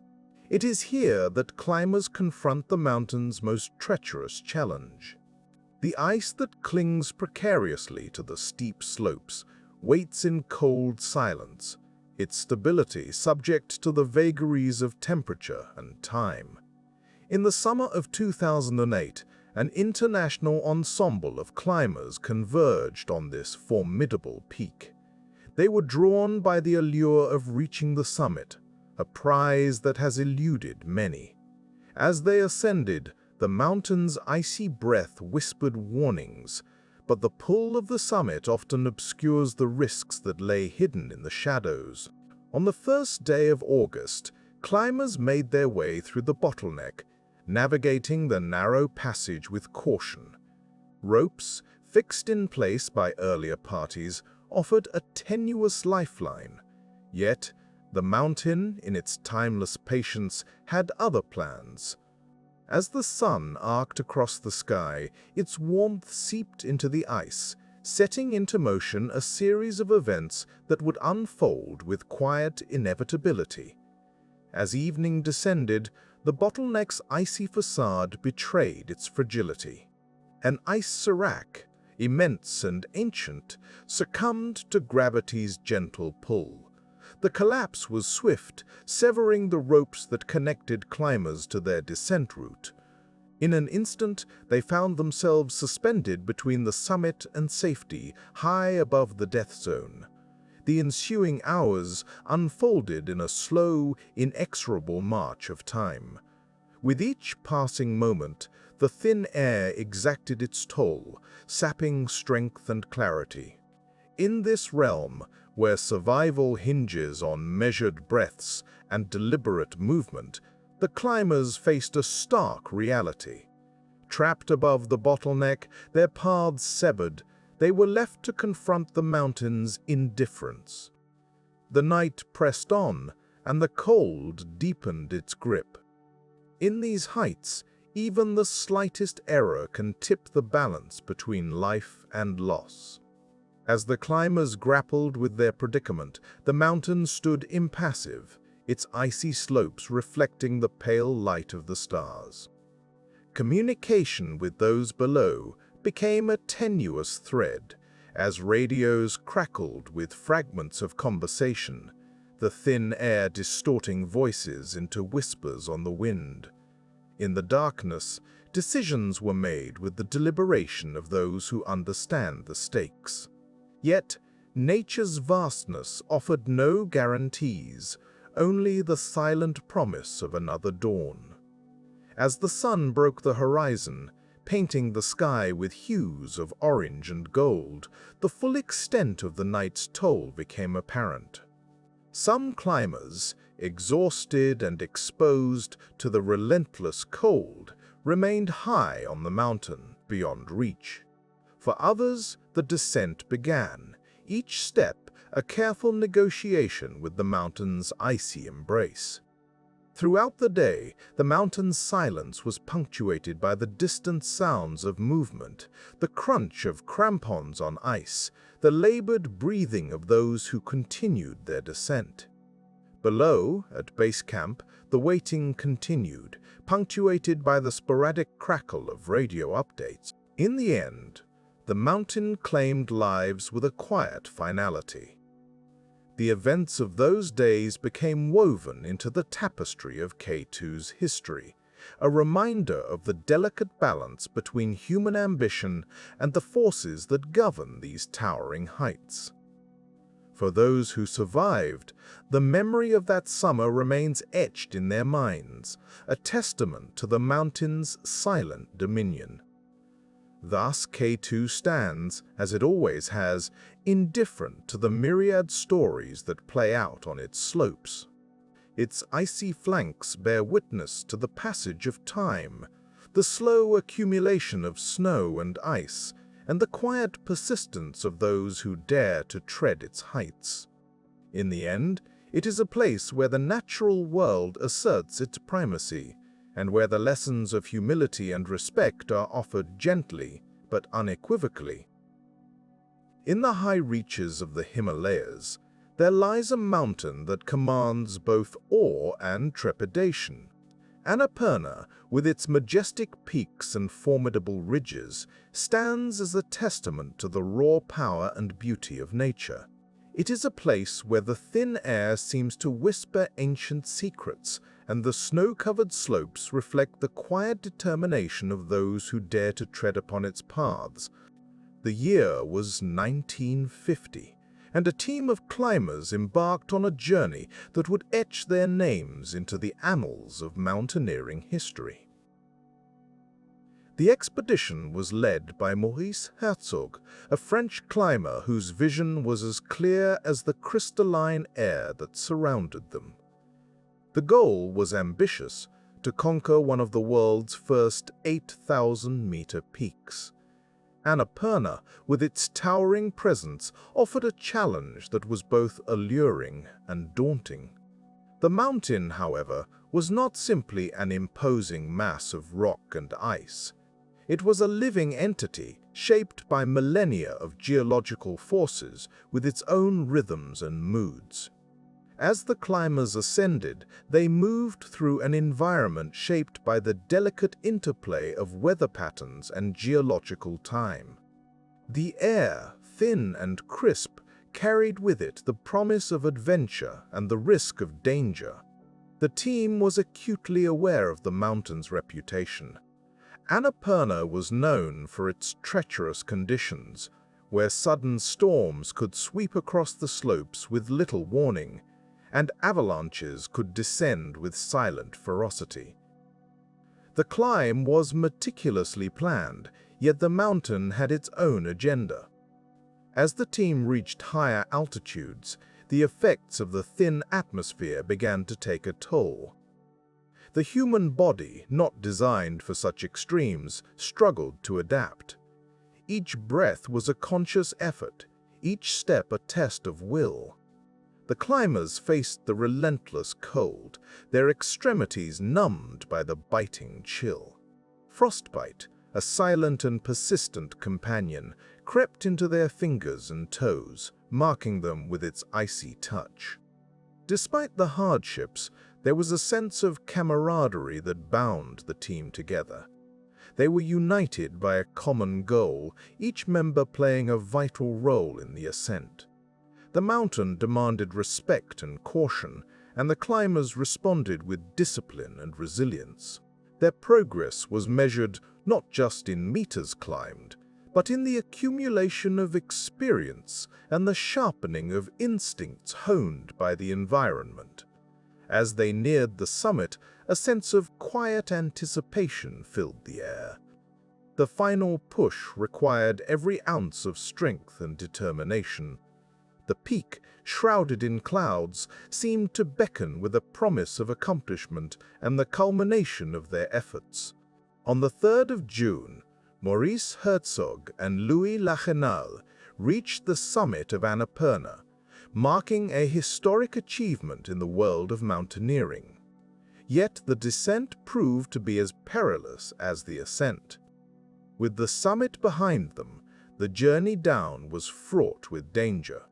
It is here that climbers confront the mountain's most treacherous challenge. The ice that clings precariously to the steep slopes waits in cold silence, its stability subject to the vagaries of temperature and time. In the summer of 2008, an international ensemble of climbers converged on this formidable peak. They were drawn by the allure of reaching the summit, a prize that has eluded many. As they ascended, the mountain's icy breath whispered warnings, but the pull of the summit often obscures the risks that lay hidden in the shadows. On the first day of August, climbers made their way through the bottleneck, navigating the narrow passage with caution. Ropes, fixed in place by earlier parties, offered a tenuous lifeline. Yet, the mountain, in its timeless patience, had other plans. As the sun arced across the sky, its warmth seeped into the ice, setting into motion a series of events that would unfold with quiet inevitability. As evening descended, the bottleneck's icy facade betrayed its fragility. An ice serac, immense and ancient, succumbed to gravity's gentle pull. The collapse was swift, severing the ropes that connected climbers to their descent route. In an instant, they found themselves suspended between the summit and safety, high above the death zone. The ensuing hours unfolded in a slow, inexorable march of time. With each passing moment, the thin air exacted its toll, sapping strength and clarity. In this realm, where survival hinges on measured breaths and deliberate movement, the climbers faced a stark reality. Trapped above the bottleneck, their paths severed, they were left to confront the mountain's indifference. The night pressed on, and the cold deepened its grip. In these heights, even the slightest error can tip the balance between life and loss. As the climbers grappled with their predicament, the mountain stood impassive, its icy slopes reflecting the pale light of the stars. Communication with those below became a tenuous thread, as radios crackled with fragments of conversation, the thin air distorting voices into whispers on the wind. In the darkness, decisions were made with the deliberation of those who understand the stakes. Yet, nature's vastness offered no guarantees, only the silent promise of another dawn. As the sun broke the horizon, painting the sky with hues of orange and gold, the full extent of the night's toll became apparent. Some climbers, exhausted and exposed to the relentless cold, remained high on the mountain, beyond reach. For others, the descent began, each step a careful negotiation with the mountain's icy embrace. Throughout the day, the mountain's silence was punctuated by the distant sounds of movement, the crunch of crampons on ice, the labored breathing of those who continued their descent. Below, at base camp, the waiting continued, punctuated by the sporadic crackle of radio updates. In the end, the mountain claimed lives with a quiet finality. The events of those days became woven into the tapestry of K2's history, a reminder of the delicate balance between human ambition and the forces that govern these towering heights. For those who survived, the memory of that summer remains etched in their minds, a testament to the mountain's silent dominion. Thus, K2 stands, as it always has, indifferent to the myriad stories that play out on its slopes. Its icy flanks bear witness to the passage of time, the slow accumulation of snow and ice, and the quiet persistence of those who dare to tread its heights. In the end, it is a place where the natural world asserts its primacy, and where the lessons of humility and respect are offered gently but unequivocally. In the high reaches of the Himalayas, there lies a mountain that commands both awe and trepidation. Annapurna, with its majestic peaks and formidable ridges, stands as a testament to the raw power and beauty of nature. It is a place where the thin air seems to whisper ancient secrets, and the snow-covered slopes reflect the quiet determination of those who dare to tread upon its paths. The year was 1950, and a team of climbers embarked on a journey that would etch their names into the annals of mountaineering history. The expedition was led by Maurice Herzog, a French climber whose vision was as clear as the crystalline air that surrounded them. The goal was ambitious, to conquer one of the world's first 8,000-meter peaks. Annapurna, with its towering presence, offered a challenge that was both alluring and daunting. The mountain, however, was not simply an imposing mass of rock and ice. It was a living entity, shaped by millennia of geological forces with its own rhythms and moods. As the climbers ascended, they moved through an environment shaped by the delicate interplay of weather patterns and geological time. The air, thin and crisp, carried with it the promise of adventure and the risk of danger. The team was acutely aware of the mountain's reputation. Annapurna was known for its treacherous conditions, where sudden storms could sweep across the slopes with little warning, and avalanches could descend with silent ferocity. The climb was meticulously planned, yet the mountain had its own agenda. As the team reached higher altitudes, the effects of the thin atmosphere began to take a toll. The human body, not designed for such extremes, struggled to adapt. Each breath was a conscious effort, each step a test of will. The climbers faced the relentless cold, their extremities numbed by the biting chill. Frostbite, a silent and persistent companion, crept into their fingers and toes, marking them with its icy touch. Despite the hardships, there was a sense of camaraderie that bound the team together. They were united by a common goal, each member playing a vital role in the ascent. The mountain demanded respect and caution, and the climbers responded with discipline and resilience. Their progress was measured not just in meters climbed, but in the accumulation of experience and the sharpening of instincts honed by the environment. As they neared the summit, a sense of quiet anticipation filled the air. The final push required every ounce of strength and determination. The peak, shrouded in clouds, seemed to beckon with a promise of accomplishment and the culmination of their efforts. On the 3rd of June, Maurice Herzog and Louis Lachenal reached the summit of Annapurna, marking a historic achievement in the world of mountaineering. Yet the descent proved to be as perilous as the ascent. With the summit behind them, the journey down was fraught with danger.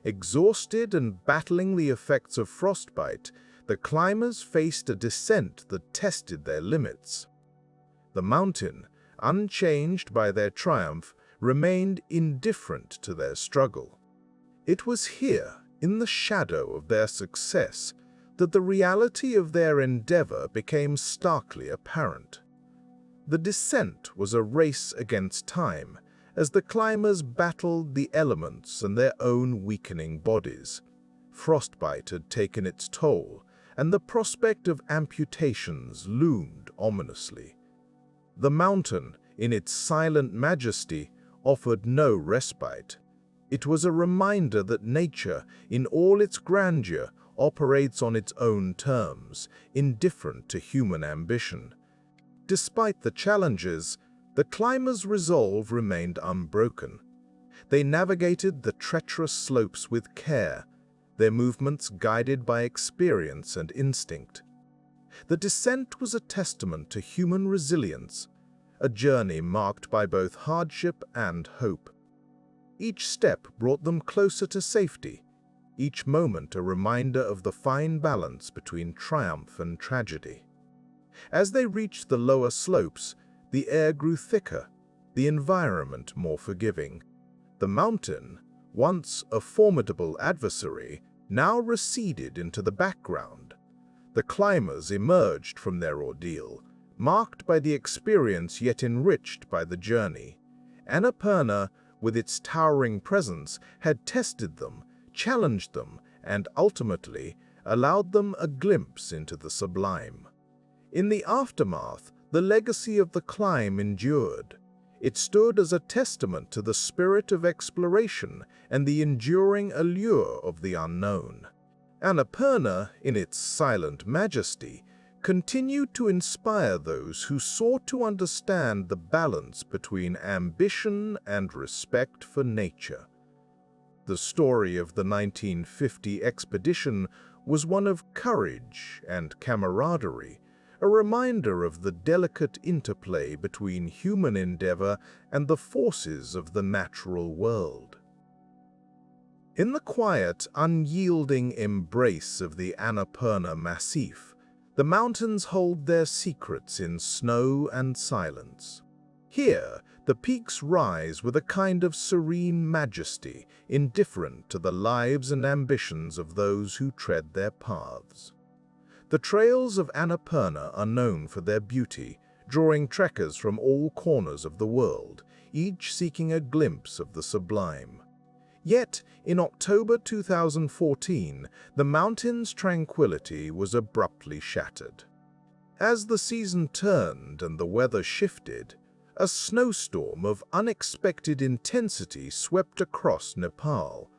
Exhausted and battling the effects of frostbite, the climbers faced a descent that tested their limits. The mountain, unchanged by their triumph, remained indifferent to their struggle. It was here, in the shadow of their success, that the reality of their endeavor became starkly apparent. The descent was a race against time, as the climbers battled the elements and their own weakening bodies. Frostbite had taken its toll, and the prospect of amputations loomed ominously. The mountain, in its silent majesty, offered no respite. It was a reminder that nature, in all its grandeur, operates on its own terms, indifferent to human ambition. Despite the challenges, the climbers' resolve remained unbroken. They navigated the treacherous slopes with care, their movements guided by experience and instinct. The descent was a testament to human resilience, a journey marked by both hardship and hope. Each step brought them closer to safety, each moment a reminder of the fine balance between triumph and tragedy. As they reached the lower slopes, the air grew thicker, the environment more forgiving. The mountain, once a formidable adversary, now receded into the background. The climbers emerged from their ordeal, marked by the experience yet enriched by the journey. Annapurna, with its towering presence, had tested them, challenged them, and ultimately allowed them a glimpse into the sublime. In the aftermath, the legacy of the climb endured. It stood as a testament to the spirit of exploration and the enduring allure of the unknown. Annapurna, in its silent majesty, continued to inspire those who sought to understand the balance between ambition and respect for nature. The story of the 1950 expedition was one of courage and camaraderie, a reminder of the delicate interplay between human endeavor and the forces of the natural world. In the quiet, unyielding embrace of the Annapurna Massif, the mountains hold their secrets in snow and silence. Here, the peaks rise with a kind of serene majesty, indifferent to the lives and ambitions of those who tread their paths. The trails of Annapurna are known for their beauty, drawing trekkers from all corners of the world, each seeking a glimpse of the sublime. Yet, in October 2014, the mountain's tranquility was abruptly shattered. As the season turned and the weather shifted, a snowstorm of unexpected intensity swept across Nepal.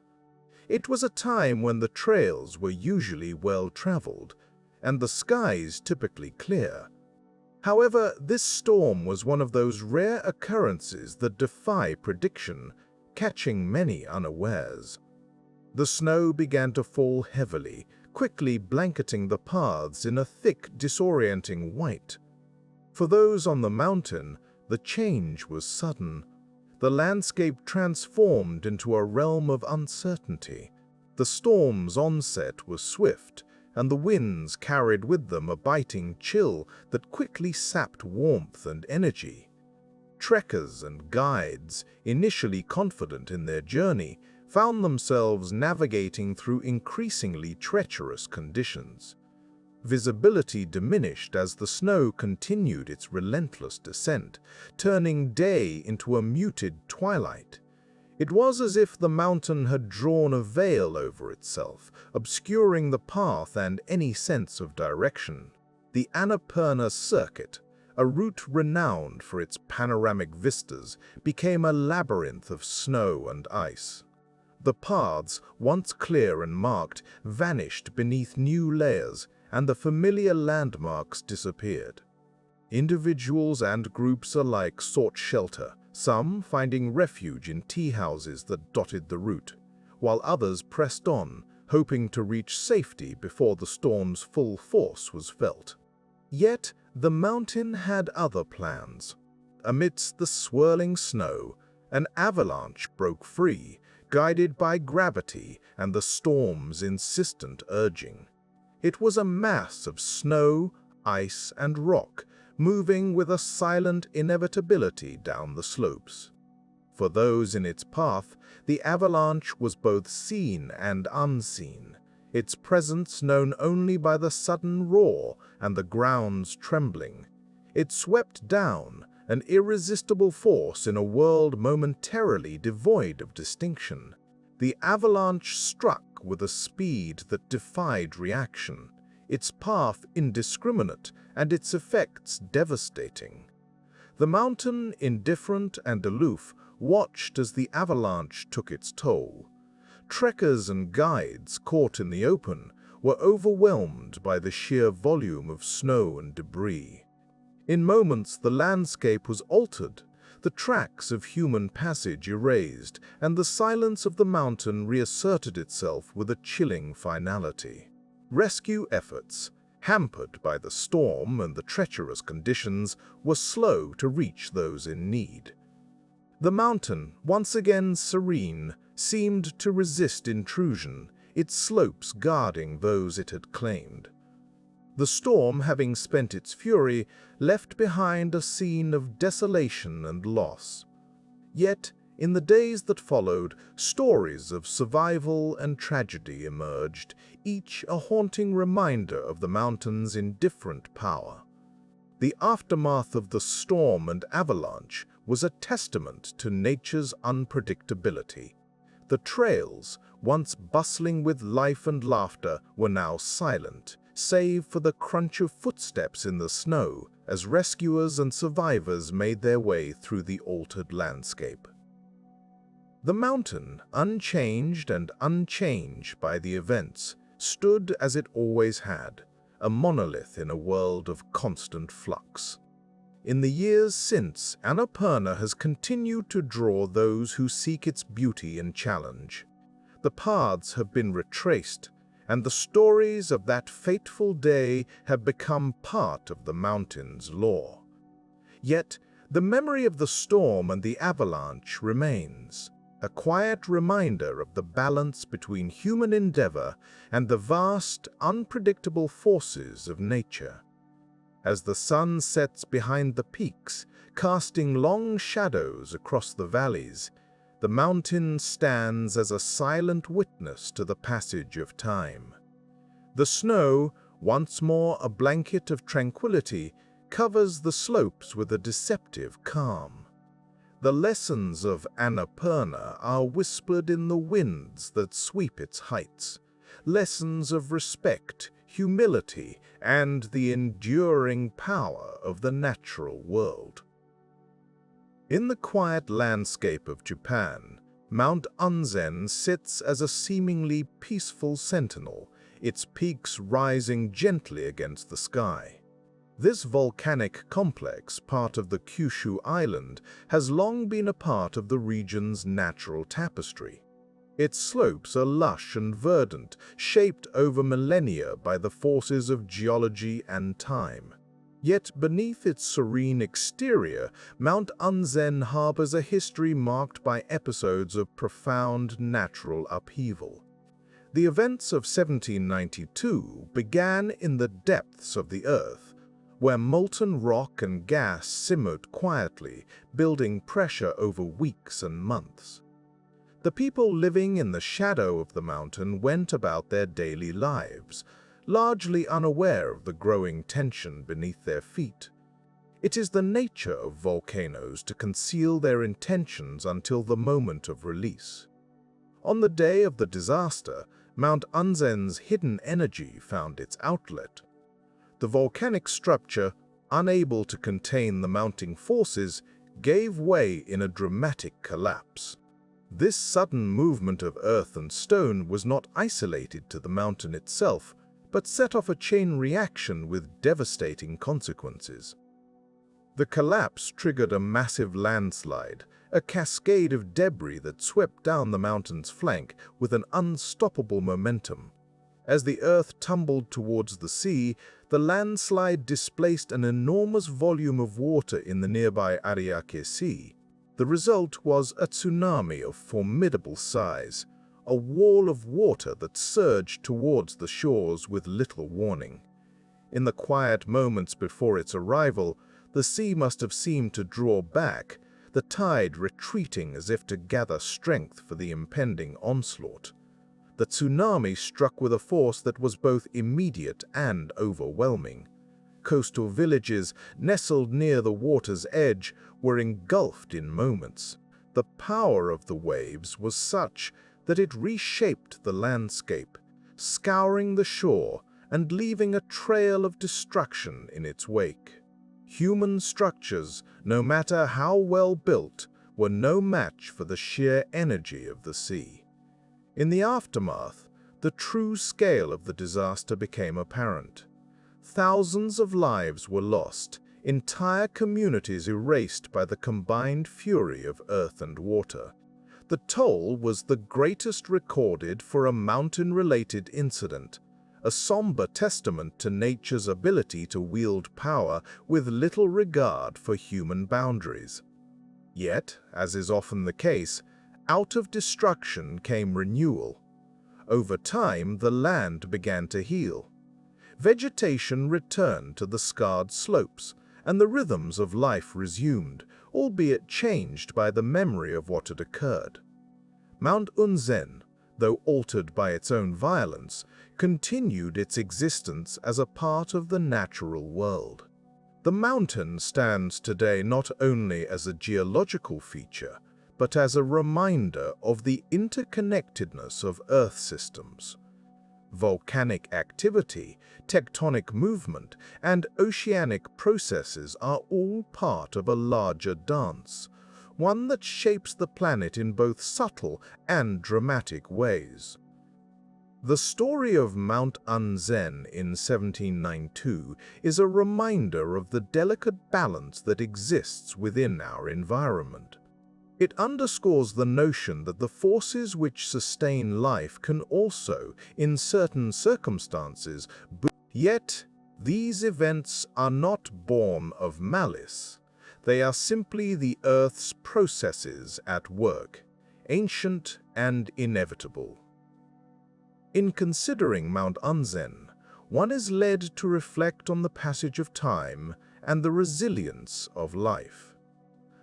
It was a time when the trails were usually well-traveled, and the skies typically clear. However, this storm was one of those rare occurrences that defy prediction, catching many unawares. The snow began to fall heavily, quickly blanketing the paths in a thick, disorienting white. For those on the mountain, the change was sudden. The landscape transformed into a realm of uncertainty. The storm's onset was swift, and the winds carried with them a biting chill that quickly sapped warmth and energy. Trekkers and guides, initially confident in their journey, found themselves navigating through increasingly treacherous conditions. Visibility diminished as the snow continued its relentless descent, turning day into a muted twilight. It was as if the mountain had drawn a veil over itself, obscuring the path and any sense of direction. The Annapurna Circuit, a route renowned for its panoramic vistas, became a labyrinth of snow and ice. The paths, once clear and marked, vanished beneath new layers, and the familiar landmarks disappeared. Individuals and groups alike sought shelter, some finding refuge in tea houses that dotted the route, while others pressed on, hoping to reach safety before the storm's full force was felt. Yet, the mountain had other plans. Amidst the swirling snow, an avalanche broke free, guided by gravity and the storm's insistent urging. It was a mass of snow, ice, and rock, moving with a silent inevitability down the slopes. For those in its path, the avalanche was both seen and unseen, its presence known only by the sudden roar and the ground's trembling. It swept down, an irresistible force in a world momentarily devoid of distinction. The avalanche struck with a speed that defied reaction, its path indiscriminate and its effects devastating. The mountain, indifferent and aloof, watched as the avalanche took its toll. Trekkers and guides caught in the open were overwhelmed by the sheer volume of snow and debris. In moments, the landscape was altered, the tracks of human passage erased, and the silence of the mountain reasserted itself with a chilling finality. Rescue efforts, hampered by the storm and the treacherous conditions, were slow to reach those in need. The mountain, once again serene, seemed to resist intrusion, its slopes guarding those it had claimed. The storm, having spent its fury, left behind a scene of desolation and loss. Yet, in the days that followed, stories of survival and tragedy emerged, each a haunting reminder of the mountain's indifferent power. The aftermath of the storm and avalanche was a testament to nature's unpredictability. The trails, once bustling with life and laughter, were now silent, save for the crunch of footsteps in the snow as rescuers and survivors made their way through the altered landscape. The mountain, unchanged and unchanged by the events, stood as it always had, a monolith in a world of constant flux. In the years since, Annapurna has continued to draw those who seek its beauty and challenge. The paths have been retraced, and the stories of that fateful day have become part of the mountain's lore. Yet, the memory of the storm and the avalanche remains, a quiet reminder of the balance between human endeavor and the vast, unpredictable forces of nature. As the sun sets behind the peaks, casting long shadows across the valleys, the mountain stands as a silent witness to the passage of time. The snow, once more a blanket of tranquility, covers the slopes with a deceptive calm. The lessons of Annapurna are whispered in the winds that sweep its heights, lessons of respect, humility, and the enduring power of the natural world. In the quiet landscape of Japan, Mount Unzen sits as a seemingly peaceful sentinel, its peaks rising gently against the sky. This volcanic complex, part of the Kyushu island, has long been a part of the region's natural tapestry. Its slopes are lush and verdant, shaped over millennia by the forces of geology and time. Yet beneath its serene exterior, Mount Unzen harbors a history marked by episodes of profound natural upheaval. The events of 1792 began in the depths of the earth, where molten rock and gas simmered quietly, building pressure over weeks and months. The people living in the shadow of the mountain went about their daily lives, largely unaware of the growing tension beneath their feet. It is the nature of volcanoes to conceal their intentions until the moment of release. On the day of the disaster, Mount Unzen's hidden energy found its outlet. The volcanic structure, unable to contain the mounting forces, gave way in a dramatic collapse. This sudden movement of earth and stone was not isolated to the mountain itself, but set off a chain reaction with devastating consequences. The collapse triggered a massive landslide, a cascade of debris that swept down the mountain's flank with an unstoppable momentum. As the earth tumbled towards the sea, the landslide displaced an enormous volume of water in the nearby Aoraki Sea. The result was a tsunami of formidable size, a wall of water that surged towards the shores with little warning. In the quiet moments before its arrival, the sea must have seemed to draw back, the tide retreating as if to gather strength for the impending onslaught. The tsunami struck with a force that was both immediate and overwhelming. Coastal villages nestled near the water's edge were engulfed in moments. The power of the waves was such that it reshaped the landscape, scouring the shore and leaving a trail of destruction in its wake. Human structures, no matter how well built, were no match for the sheer energy of the sea. In the aftermath, the true scale of the disaster became apparent. Thousands of lives were lost, entire communities erased by the combined fury of earth and water. The toll was the greatest recorded for a mountain-related incident, a somber testament to nature's ability to wield power with little regard for human boundaries. Yet, as is often the case, out of destruction came renewal. Over time, the land began to heal. Vegetation returned to the scarred slopes, and the rhythms of life resumed, albeit changed by the memory of what had occurred. Mount Unzen, though altered by its own violence, continued its existence as a part of the natural world. The mountain stands today not only as a geological feature, but as a reminder of the interconnectedness of Earth systems. Volcanic activity, tectonic movement, and oceanic processes are all part of a larger dance, one that shapes the planet in both subtle and dramatic ways. The story of Mount Unzen in 1792 is a reminder of the delicate balance that exists within our environment. It underscores the notion that the forces which sustain life can also, in certain circumstances, yet these events are not born of malice. They are simply the Earth's processes at work, ancient and inevitable. In considering Mount Unzen, one is led to reflect on the passage of time and the resilience of life.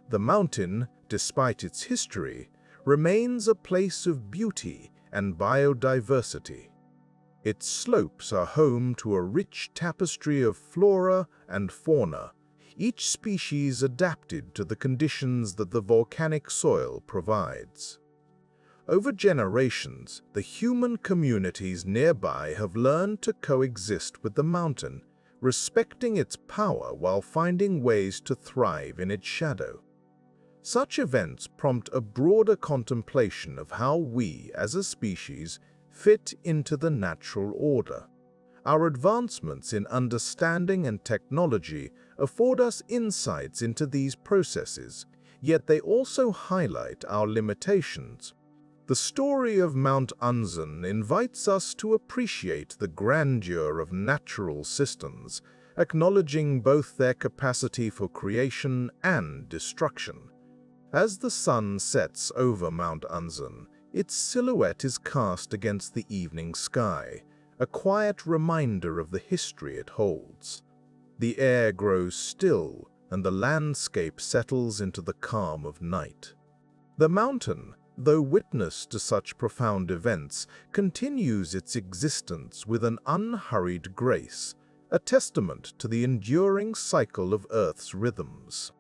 The mountain, despite its history, remains a place of beauty and biodiversity. Its slopes are home to a rich tapestry of flora and fauna, each species adapted to the conditions that the volcanic soil provides. Over generations, the human communities nearby have learned to coexist with the mountain, respecting its power while finding ways to thrive in its shadow. Such events prompt a broader contemplation of how we, as a species, fit into the natural order. Our advancements in understanding and technology afford us insights into these processes, yet they also highlight our limitations. The story of Mount Unzen invites us to appreciate the grandeur of natural systems, acknowledging both their capacity for creation and destruction. As the sun sets over Mount Unzen, its silhouette is cast against the evening sky, a quiet reminder of the history it holds. The air grows still, and the landscape settles into the calm of night. The mountain, though witness to such profound events, continues its existence with an unhurried grace, a testament to the enduring cycle of Earth's rhythms.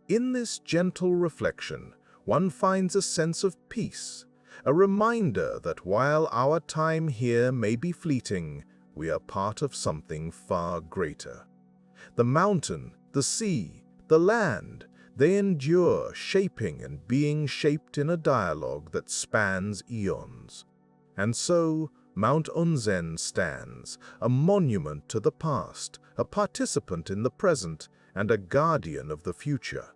In this gentle reflection, one finds a sense of peace, a reminder that while our time here may be fleeting, we are part of something far greater. The mountain, the sea, the land, they endure, shaping and being shaped in a dialogue that spans eons. And so, Mount Unzen stands, a monument to the past, a participant in the present, and a guardian of the future.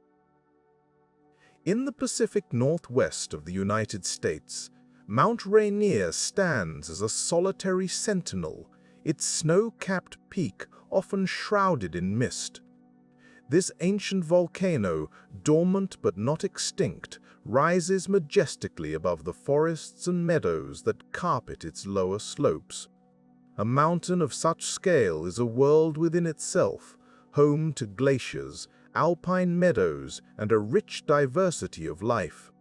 In the Pacific Northwest of the United States, Mount Rainier stands as a solitary sentinel, its snow-capped peak often shrouded in mist. This ancient volcano, dormant but not extinct, rises majestically above the forests and meadows that carpet its lower slopes. A mountain of such scale is a world within itself, home to glaciers, alpine meadows, and a rich diversity of life.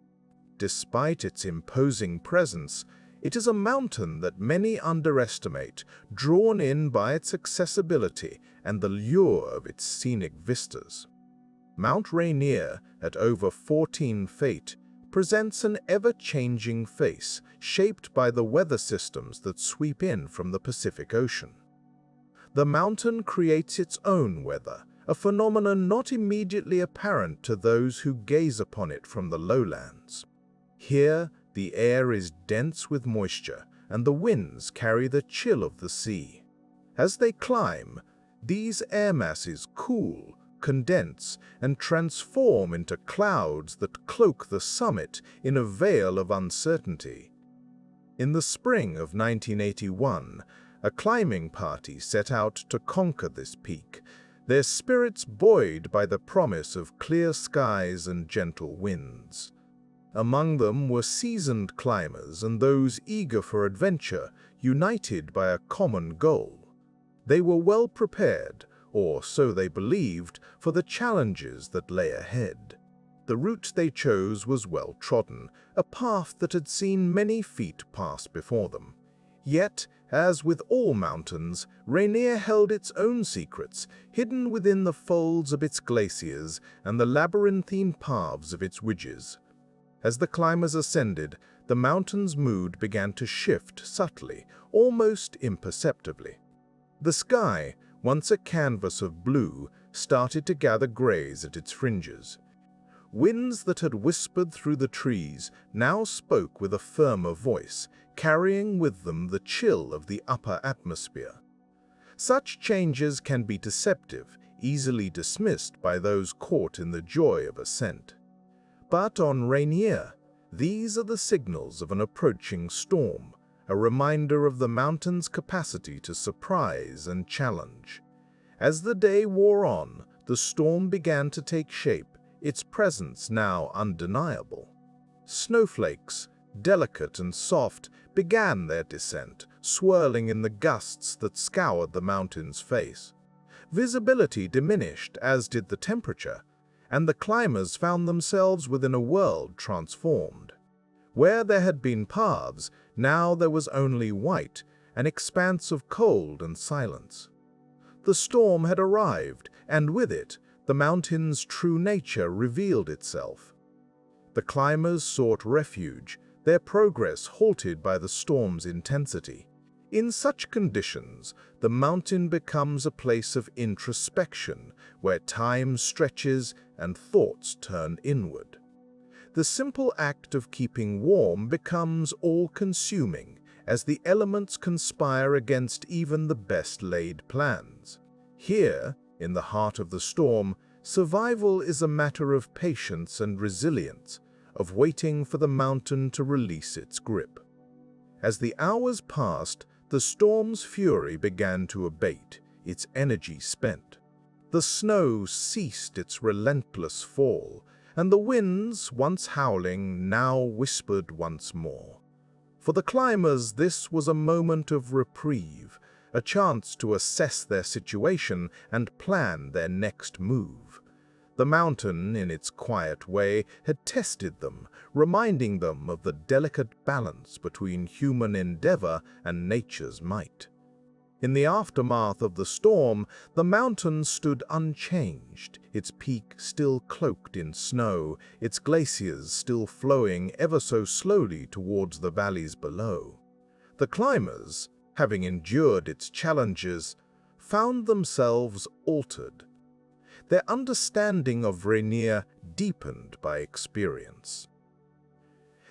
Despite its imposing presence, it is a mountain that many underestimate, drawn in by its accessibility and the lure of its scenic vistas. Mount Rainier, at over 14 feet, presents an ever-changing face, shaped by the weather systems that sweep in from the Pacific Ocean. The mountain creates its own weather, a phenomenon not immediately apparent to those who gaze upon it from the lowlands. Here, the air is dense with moisture, and the winds carry the chill of the sea. As they climb, these air masses cool, condense, and transform into clouds that cloak the summit in a veil of uncertainty. In the spring of 1981, a climbing party set out to conquer this peak, their spirits buoyed by the promise of clear skies and gentle winds. Among them were seasoned climbers and those eager for adventure, united by a common goal. They were well prepared, or so they believed, for the challenges that lay ahead. The route they chose was well trodden, a path that had seen many feet pass before them. Yet, as with all mountains, Rainier held its own secrets, hidden within the folds of its glaciers and the labyrinthine paths of its ridges. As the climbers ascended, the mountain's mood began to shift subtly, almost imperceptibly. The sky, once a canvas of blue, started to gather grays at its fringes. Winds that had whispered through the trees now spoke with a firmer voice, carrying with them the chill of the upper atmosphere. Such changes can be deceptive, easily dismissed by those caught in the joy of ascent. But on Rainier, these are the signals of an approaching storm, a reminder of the mountain's capacity to surprise and challenge. As the day wore on, the storm began to take shape, its presence now undeniable. Snowflakes, delicate and soft, began their descent, swirling in the gusts that scoured the mountain's face. Visibility diminished, as did the temperature, and the climbers found themselves within a world transformed. Where there had been paths, now there was only white, an expanse of cold and silence. The storm had arrived, and with it, the mountain's true nature revealed itself. The climbers sought refuge, their progress halted by the storm's intensity. In such conditions, the mountain becomes a place of introspection, where time stretches and thoughts turn inward. The simple act of keeping warm becomes all-consuming, as the elements conspire against even the best-laid plans. Here, in the heart of the storm, survival is a matter of patience and resilience, of waiting for the mountain to release its grip. As the hours passed, the storm's fury began to abate, its energy spent. The snow ceased its relentless fall, and the winds, once howling, now whispered once more. For the climbers, this was a moment of reprieve, a chance to assess their situation and plan their next move. The mountain, in its quiet way, had tested them, reminding them of the delicate balance between human endeavor and nature's might. In the aftermath of the storm, the mountain stood unchanged, its peak still cloaked in snow, its glaciers still flowing ever so slowly towards the valleys below. The climbers, having endured its challenges, found themselves altered. Their understanding of Rainier deepened by experience.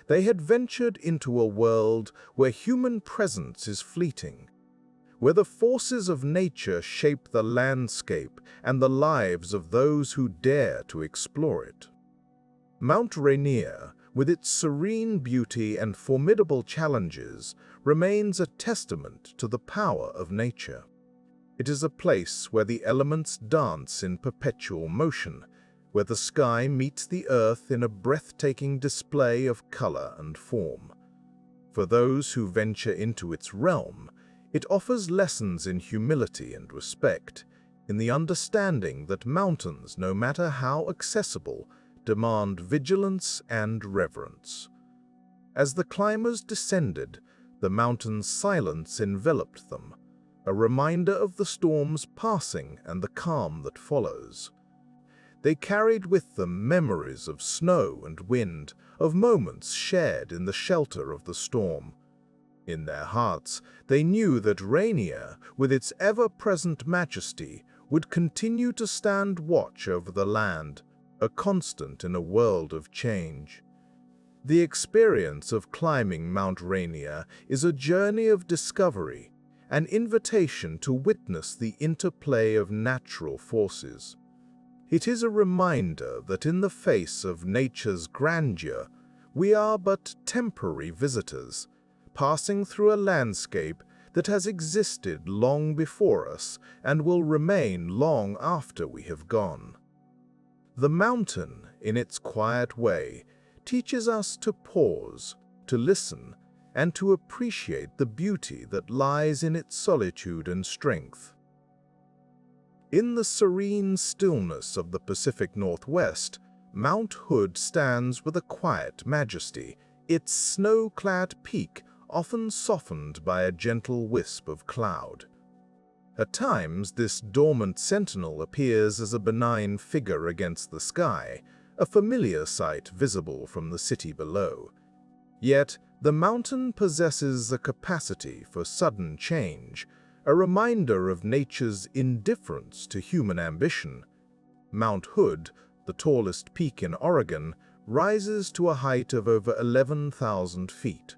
They had ventured into a world where human presence is fleeting, where the forces of nature shape the landscape and the lives of those who dare to explore it. Mount Rainier, with its serene beauty and formidable challenges, remains a testament to the power of nature. It is a place where the elements dance in perpetual motion, where the sky meets the earth in a breathtaking display of color and form. For those who venture into its realm, it offers lessons in humility and respect, in the understanding that mountains, no matter how accessible, demand vigilance and reverence. As the climbers descended, the mountain's silence enveloped them, a reminder of the storm's passing and the calm that follows. They carried with them memories of snow and wind, of moments shared in the shelter of the storm. In their hearts, they knew that Rainier, with its ever-present majesty, would continue to stand watch over the land, a constant in a world of change. The experience of climbing Mount Rainier is a journey of discovery, an invitation to witness the interplay of natural forces. It is a reminder that in the face of nature's grandeur, we are but temporary visitors, passing through a landscape that has existed long before us and will remain long after we have gone. The mountain, in its quiet way, teaches us to pause, to listen, and to appreciate the beauty that lies in its solitude and strength. In the serene stillness of the Pacific Northwest, Mount Hood stands with a quiet majesty, its snow-clad peak often softened by a gentle wisp of cloud. At times, this dormant sentinel appears as a benign figure against the sky, a familiar sight visible from the city below. Yet, the mountain possesses a capacity for sudden change, a reminder of nature's indifference to human ambition. Mount Hood, the tallest peak in Oregon, rises to a height of over 11,000 feet.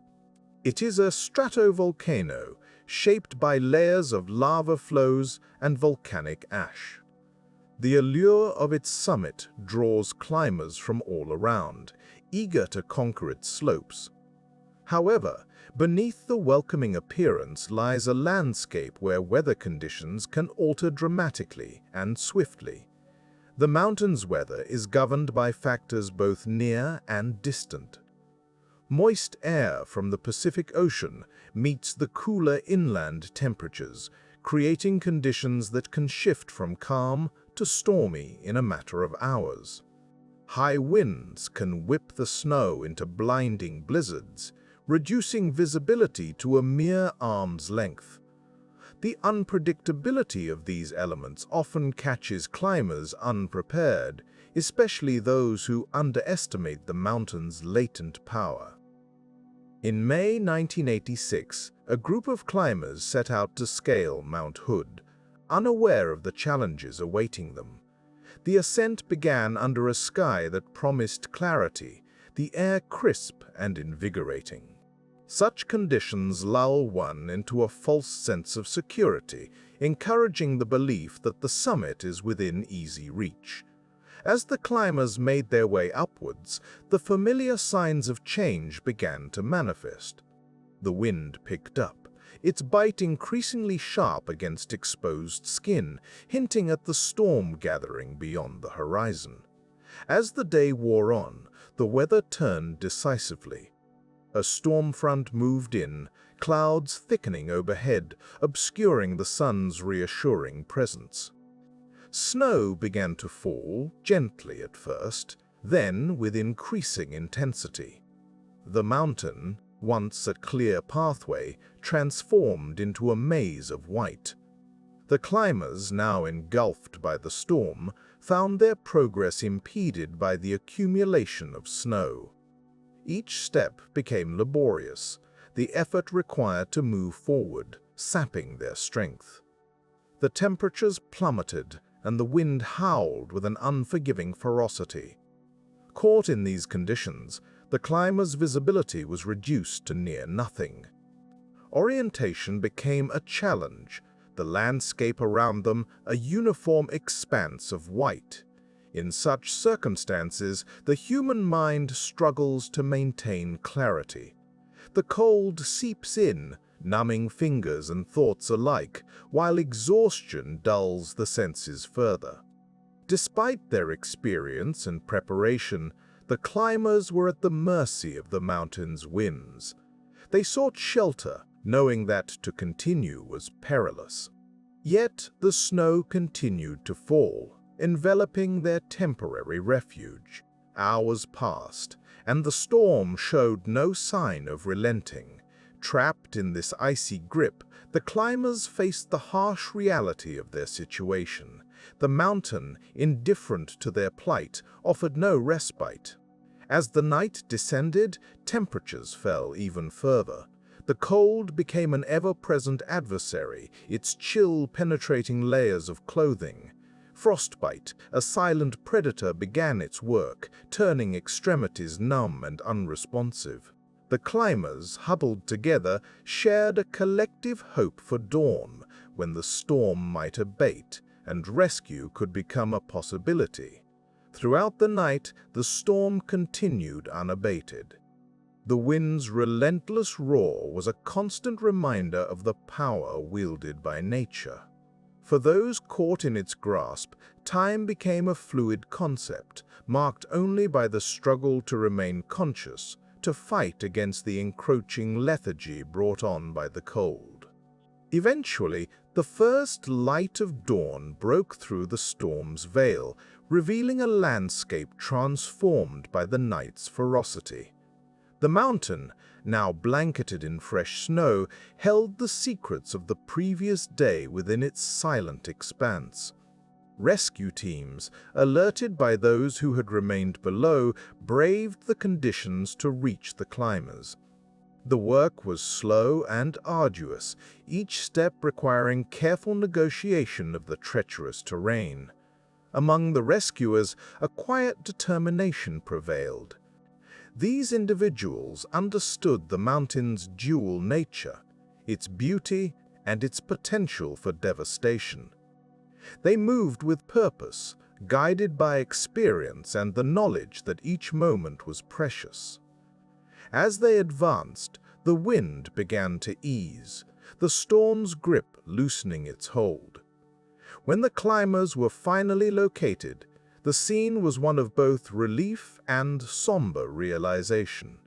It is a stratovolcano shaped by layers of lava flows and volcanic ash. The allure of its summit draws climbers from all around, eager to conquer its slopes. However, beneath the welcoming appearance lies a landscape where weather conditions can alter dramatically and swiftly. The mountain's weather is governed by factors both near and distant. Moist air from the Pacific Ocean meets the cooler inland temperatures, creating conditions that can shift from calm to stormy in a matter of hours. High winds can whip the snow into blinding blizzards, reducing visibility to a mere arm's length. The unpredictability of these elements often catches climbers unprepared, especially those who underestimate the mountain's latent power. In May 1986, a group of climbers set out to scale Mount Hood, unaware of the challenges awaiting them. The ascent began under a sky that promised clarity, the air crisp and invigorating. Such conditions lull one into a false sense of security, encouraging the belief that the summit is within easy reach. As the climbers made their way upwards, the familiar signs of change began to manifest. The wind picked up, its bite increasingly sharp against exposed skin, hinting at the storm gathering beyond the horizon. As the day wore on, the weather turned decisively. A storm front moved in, clouds thickening overhead, obscuring the sun's reassuring presence. Snow began to fall, gently at first, then with increasing intensity. The mountain, once a clear pathway, transformed into a maze of white. The climbers, now engulfed by the storm, found their progress impeded by the accumulation of snow. Each step became laborious, the effort required to move forward, sapping their strength. The temperatures plummeted, and the wind howled with an unforgiving ferocity. Caught in these conditions, the climbers' visibility was reduced to near nothing. Orientation became a challenge, the landscape around them a uniform expanse of white. In such circumstances, the human mind struggles to maintain clarity. The cold seeps in, numbing fingers and thoughts alike, while exhaustion dulls the senses further. Despite their experience and preparation, the climbers were at the mercy of the mountain's winds. They sought shelter, knowing that to continue was perilous. Yet the snow continued to fall, enveloping their temporary refuge. Hours passed, and the storm showed no sign of relenting. Trapped in this icy grip, the climbers faced the harsh reality of their situation. The mountain, indifferent to their plight, offered no respite. As the night descended, temperatures fell even further. The cold became an ever-present adversary, its chill penetrating layers of clothing. Frostbite, a silent predator, began its work, turning extremities numb and unresponsive. The climbers, huddled together, shared a collective hope for dawn, when the storm might abate and rescue could become a possibility. Throughout the night, the storm continued unabated. The wind's relentless roar was a constant reminder of the power wielded by nature. For those caught in its grasp, time became a fluid concept, marked only by the struggle to remain conscious, to fight against the encroaching lethargy brought on by the cold. Eventually, the first light of dawn broke through the storm's veil, revealing a landscape transformed by the night's ferocity. The mountain, now blanketed in fresh snow, held the secrets of the previous day within its silent expanse. Rescue teams, alerted by those who had remained below, braved the conditions to reach the climbers. The work was slow and arduous, each step requiring careful negotiation of the treacherous terrain. Among the rescuers, a quiet determination prevailed. These individuals understood the mountain's dual nature, its beauty and its potential for devastation. They moved with purpose, guided by experience and the knowledge that each moment was precious. As they advanced, the wind began to ease, the storm's grip loosening its hold. When the climbers were finally located, the scene was one of both relief and somber realization.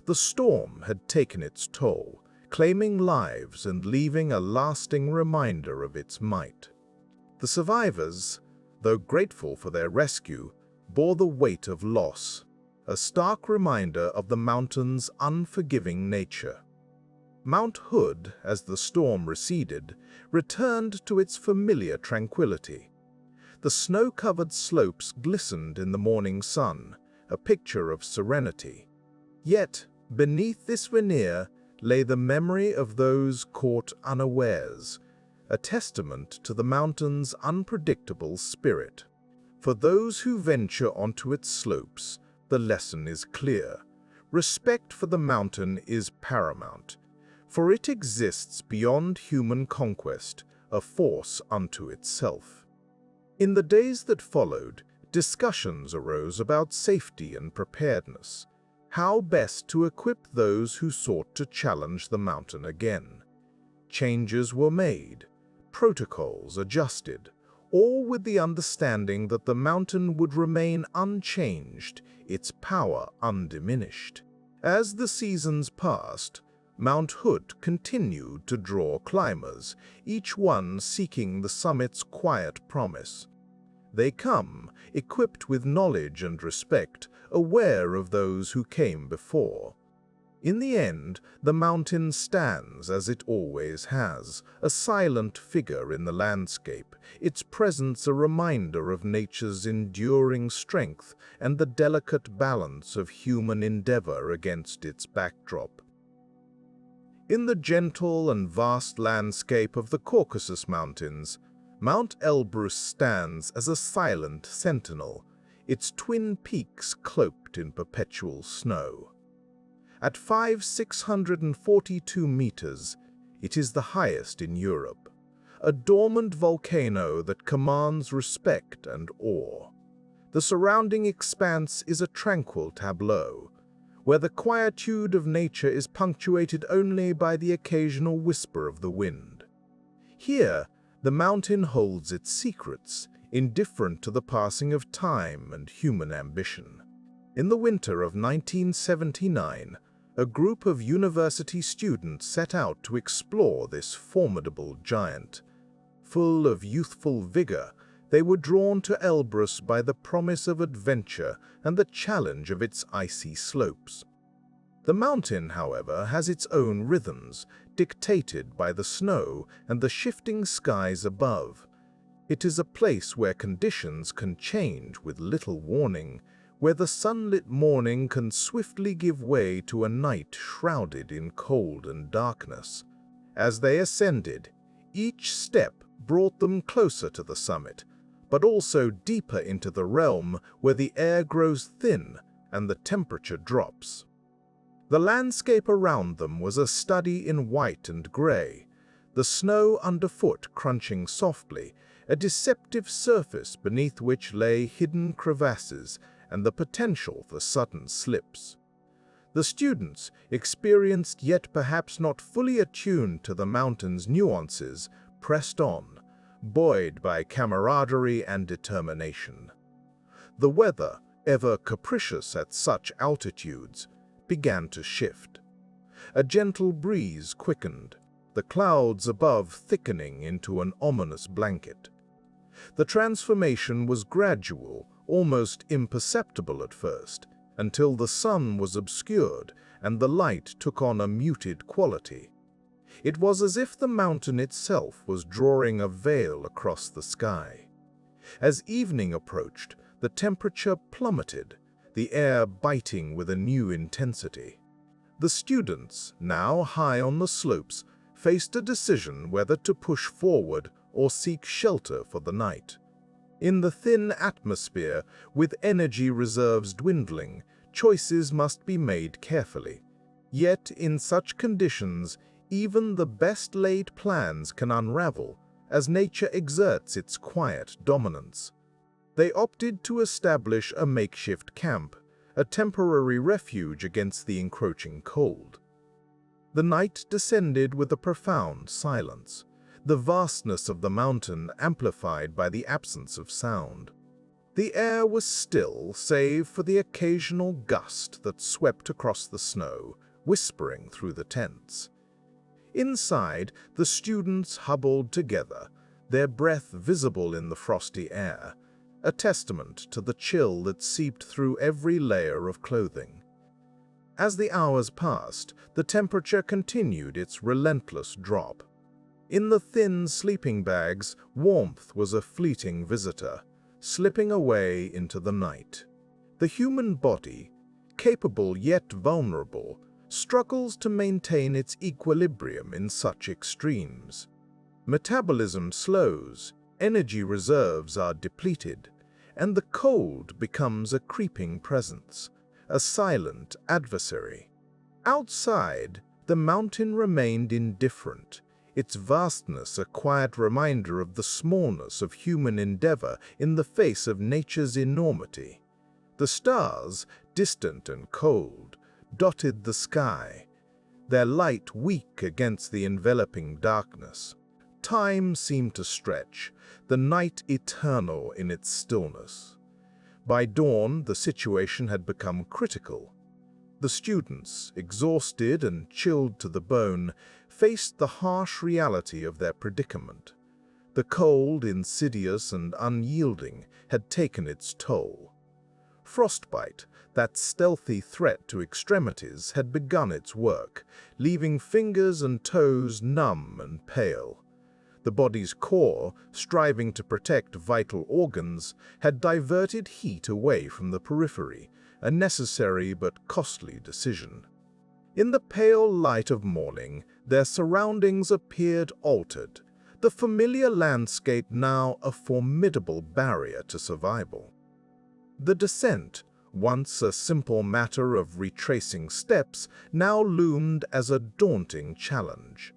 The storm had taken its toll, claiming lives and leaving a lasting reminder of its might. The survivors, though grateful for their rescue, bore the weight of loss, a stark reminder of the mountain's unforgiving nature. Mount Hood, as the storm receded, returned to its familiar tranquility. The snow-covered slopes glistened in the morning sun, a picture of serenity. Yet, beneath this veneer lay the memory of those caught unawares, a testament to the mountain's unpredictable spirit. For those who venture onto its slopes, the lesson is clear. Respect for the mountain is paramount, for it exists beyond human conquest, a force unto itself. In the days that followed, discussions arose about safety and preparedness, how best to equip those who sought to challenge the mountain again. Changes were made, protocols adjusted, all with the understanding that the mountain would remain unchanged, its power undiminished. As the seasons passed, Mount Hood continued to draw climbers, each one seeking the summit's quiet promise. They come, equipped with knowledge and respect, aware of those who came before. In the end, the mountain stands as it always has, a silent figure in the landscape, its presence a reminder of nature's enduring strength and the delicate balance of human endeavor against its backdrop. In the gentle and vast landscape of the Caucasus Mountains, Mount Elbrus stands as a silent sentinel, its twin peaks cloaked in perpetual snow. At 642 meters, it is the highest in Europe, a dormant volcano that commands respect and awe. The surrounding expanse is a tranquil tableau, where the quietude of nature is punctuated only by the occasional whisper of the wind. Here, the mountain holds its secrets, indifferent to the passing of time and human ambition. In the winter of 1979, a group of university students set out to explore this formidable giant. Full of youthful vigor, they were drawn to Elbrus by the promise of adventure and the challenge of its icy slopes. The mountain, however, has its own rhythms, dictated by the snow and the shifting skies above. It is a place where conditions can change with little warning, where the sunlit morning can swiftly give way to a night shrouded in cold and darkness. As they ascended, each step brought them closer to the summit, but also deeper into the realm where the air grows thin and the temperature drops. The landscape around them was a study in white and gray, the snow underfoot crunching softly, a deceptive surface beneath which lay hidden crevasses and the potential for sudden slips. The students, experienced yet perhaps not fully attuned to the mountain's nuances, pressed on, buoyed by camaraderie and determination. The weather, ever capricious at such altitudes, began to shift. A gentle breeze quickened, the clouds above thickening into an ominous blanket. The transformation was gradual, almost imperceptible at first, until the sun was obscured and the light took on a muted quality. It was as if the mountain itself was drawing a veil across the sky. As evening approached, the temperature plummeted, the air biting with a new intensity. The students, now high on the slopes, faced a decision whether to push forward or seek shelter for the night. In the thin atmosphere, with energy reserves dwindling, choices must be made carefully. Yet, in such conditions, even the best-laid plans can unravel, as nature exerts its quiet dominance. They opted to establish a makeshift camp, a temporary refuge against the encroaching cold. The night descended with a profound silence, the vastness of the mountain amplified by the absence of sound. The air was still, save for the occasional gust that swept across the snow, whispering through the tents. Inside, the students huddled together, their breath visible in the frosty air, a testament to the chill that seeped through every layer of clothing. As the hours passed, the temperature continued its relentless drop. In the thin sleeping bags, warmth was a fleeting visitor, slipping away into the night. The human body, capable yet vulnerable, struggles to maintain its equilibrium in such extremes. Metabolism slows, energy reserves are depleted, and the cold becomes a creeping presence, a silent adversary. Outside, the mountain remained indifferent, its vastness a quiet reminder of the smallness of human endeavor in the face of nature's enormity. The stars, distant and cold, dotted the sky, their light weak against the enveloping darkness. Time seemed to stretch, the night eternal in its stillness. By dawn, the situation had become critical. The students, exhausted and chilled to the bone, faced the harsh reality of their predicament. The cold, insidious and unyielding, had taken its toll. Frostbite, that stealthy threat to extremities, had begun its work, leaving fingers and toes numb and pale. The body's core, striving to protect vital organs, had diverted heat away from the periphery, a necessary but costly decision. In the pale light of morning, their surroundings appeared altered, the familiar landscape now a formidable barrier to survival. The descent, once a simple matter of retracing steps, now loomed as a daunting challenge.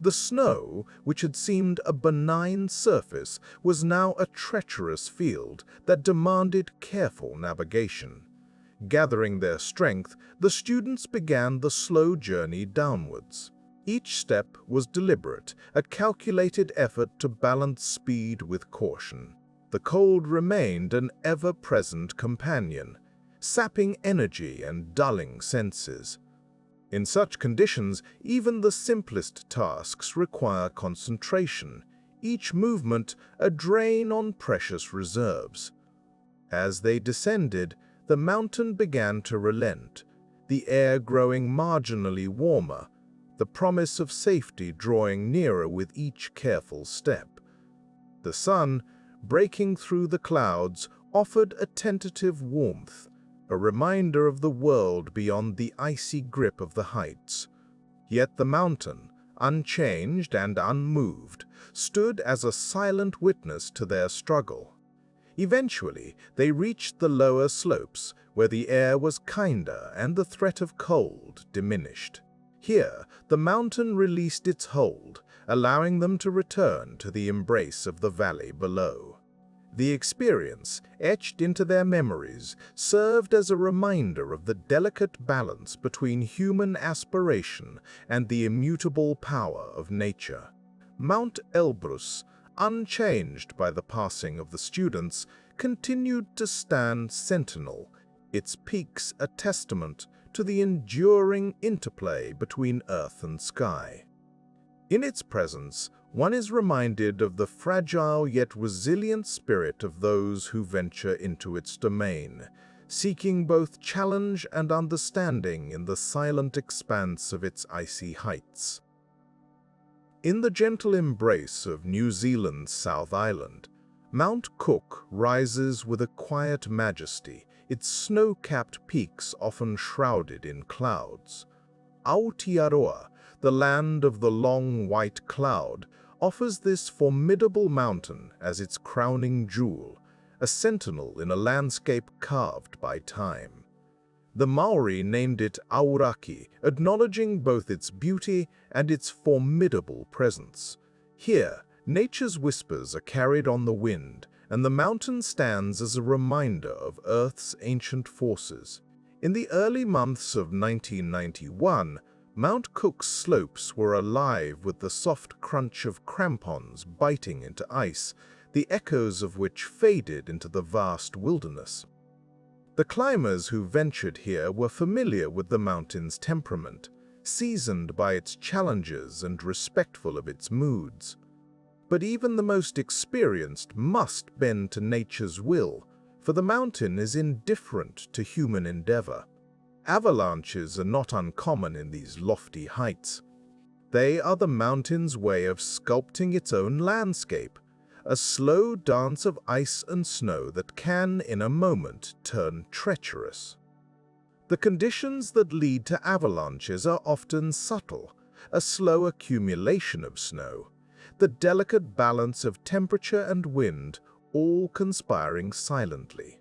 The snow, which had seemed a benign surface, was now a treacherous field that demanded careful navigation. Gathering their strength, the students began the slow journey downwards. Each step was deliberate, a calculated effort to balance speed with caution. The cold remained an ever-present companion, sapping energy and dulling senses. In such conditions, even the simplest tasks require concentration, each movement a drain on precious reserves. As they descended, the mountain began to relent, the air growing marginally warmer, the promise of safety drawing nearer with each careful step. The sun, breaking through the clouds, offered a tentative warmth, a reminder of the world beyond the icy grip of the heights. Yet the mountain, unchanged and unmoved, stood as a silent witness to their struggle. Eventually, they reached the lower slopes, where the air was kinder and the threat of cold diminished. Here, the mountain released its hold, allowing them to return to the embrace of the valley below. The experience, etched into their memories, served as a reminder of the delicate balance between human aspiration and the immutable power of nature. Mount Elbrus, unchanged by the passing of the students, continued to stand sentinel, its peaks a testament to the enduring interplay between earth and sky. In its presence, one is reminded of the fragile yet resilient spirit of those who venture into its domain, seeking both challenge and understanding in the silent expanse of its icy heights. In the gentle embrace of New Zealand's South Island, Mount Cook rises with a quiet majesty, its snow-capped peaks often shrouded in clouds. Aotearoa, the land of the long white cloud, offers this formidable mountain as its crowning jewel, a sentinel in a landscape carved by time. The Maori named it Aoraki, acknowledging both its beauty and its formidable presence. Here, nature's whispers are carried on the wind, and the mountain stands as a reminder of Earth's ancient forces. In the early months of 1991, Mount Cook's slopes were alive with the soft crunch of crampons biting into ice, the echoes of which faded into the vast wilderness. The climbers who ventured here were familiar with the mountain's temperament, seasoned by its challenges and respectful of its moods. But even the most experienced must bend to nature's will, for the mountain is indifferent to human endeavor. Avalanches are not uncommon in these lofty heights. They are the mountain's way of sculpting its own landscape, a slow dance of ice and snow that can, in a moment, turn treacherous. The conditions that lead to avalanches are often subtle, a slow accumulation of snow, the delicate balance of temperature and wind, all conspiring silently.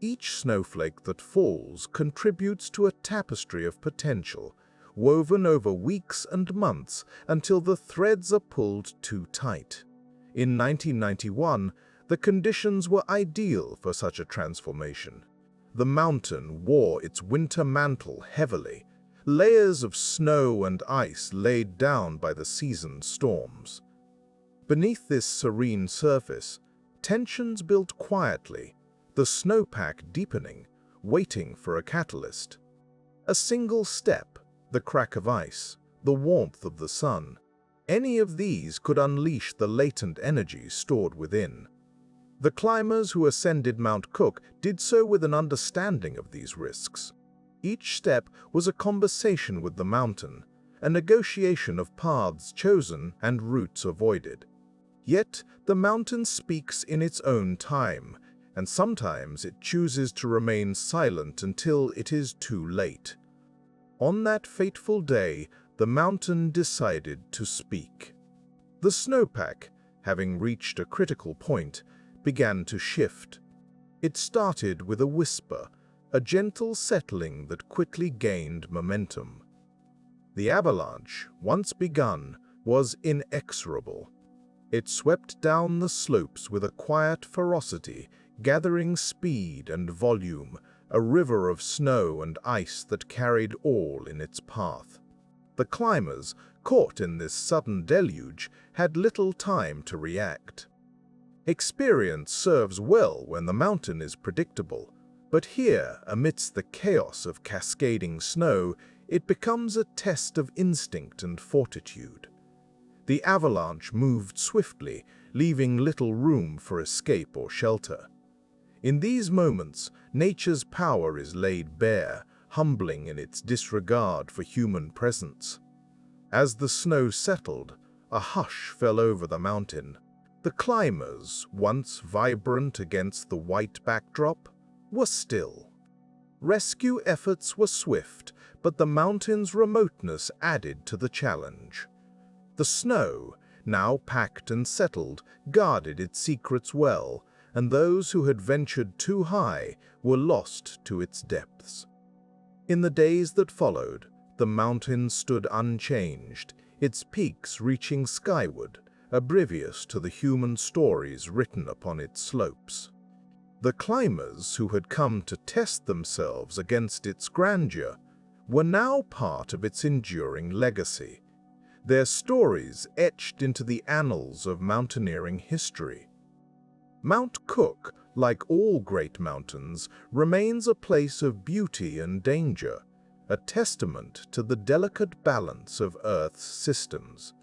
Each snowflake that falls contributes to a tapestry of potential, woven over weeks and months until the threads are pulled too tight. In 1991, the conditions were ideal for such a transformation. The mountain wore its winter mantle heavily, layers of snow and ice laid down by the season's storms. Beneath this serene surface, tensions built quietly, the snowpack deepening, waiting for a catalyst. A single step, the crack of ice, the warmth of the sun, any of these could unleash the latent energy stored within. The climbers who ascended Mount Cook did so with an understanding of these risks. Each step was a conversation with the mountain, a negotiation of paths chosen and routes avoided. Yet the mountain speaks in its own time, and sometimes it chooses to remain silent until it is too late. On that fateful day, the mountain decided to speak. The snowpack, having reached a critical point, began to shift. It started with a whisper, a gentle settling that quickly gained momentum. The avalanche, once begun, was inexorable. It swept down the slopes with a quiet ferocity, gathering speed and volume, a river of snow and ice that carried all in its path. The climbers, caught in this sudden deluge, had little time to react. Experience serves well when the mountain is predictable, but here, amidst the chaos of cascading snow, it becomes a test of instinct and fortitude. The avalanche moved swiftly, leaving little room for escape or shelter. In these moments, nature's power is laid bare, humbling in its disregard for human presence. As the snow settled, a hush fell over the mountain. The climbers, once vibrant against the white backdrop, were still. Rescue efforts were swift, but the mountain's remoteness added to the challenge. The snow, now packed and settled, guarded its secrets well, and those who had ventured too high were lost to its depths. In the days that followed, the mountain stood unchanged, its peaks reaching skyward, oblivious to the human stories written upon its slopes. The climbers who had come to test themselves against its grandeur were now part of its enduring legacy, their stories etched into the annals of mountaineering history. Mount Cook, like all great mountains, remains a place of beauty and danger, a testament to the delicate balance of Earth's systems.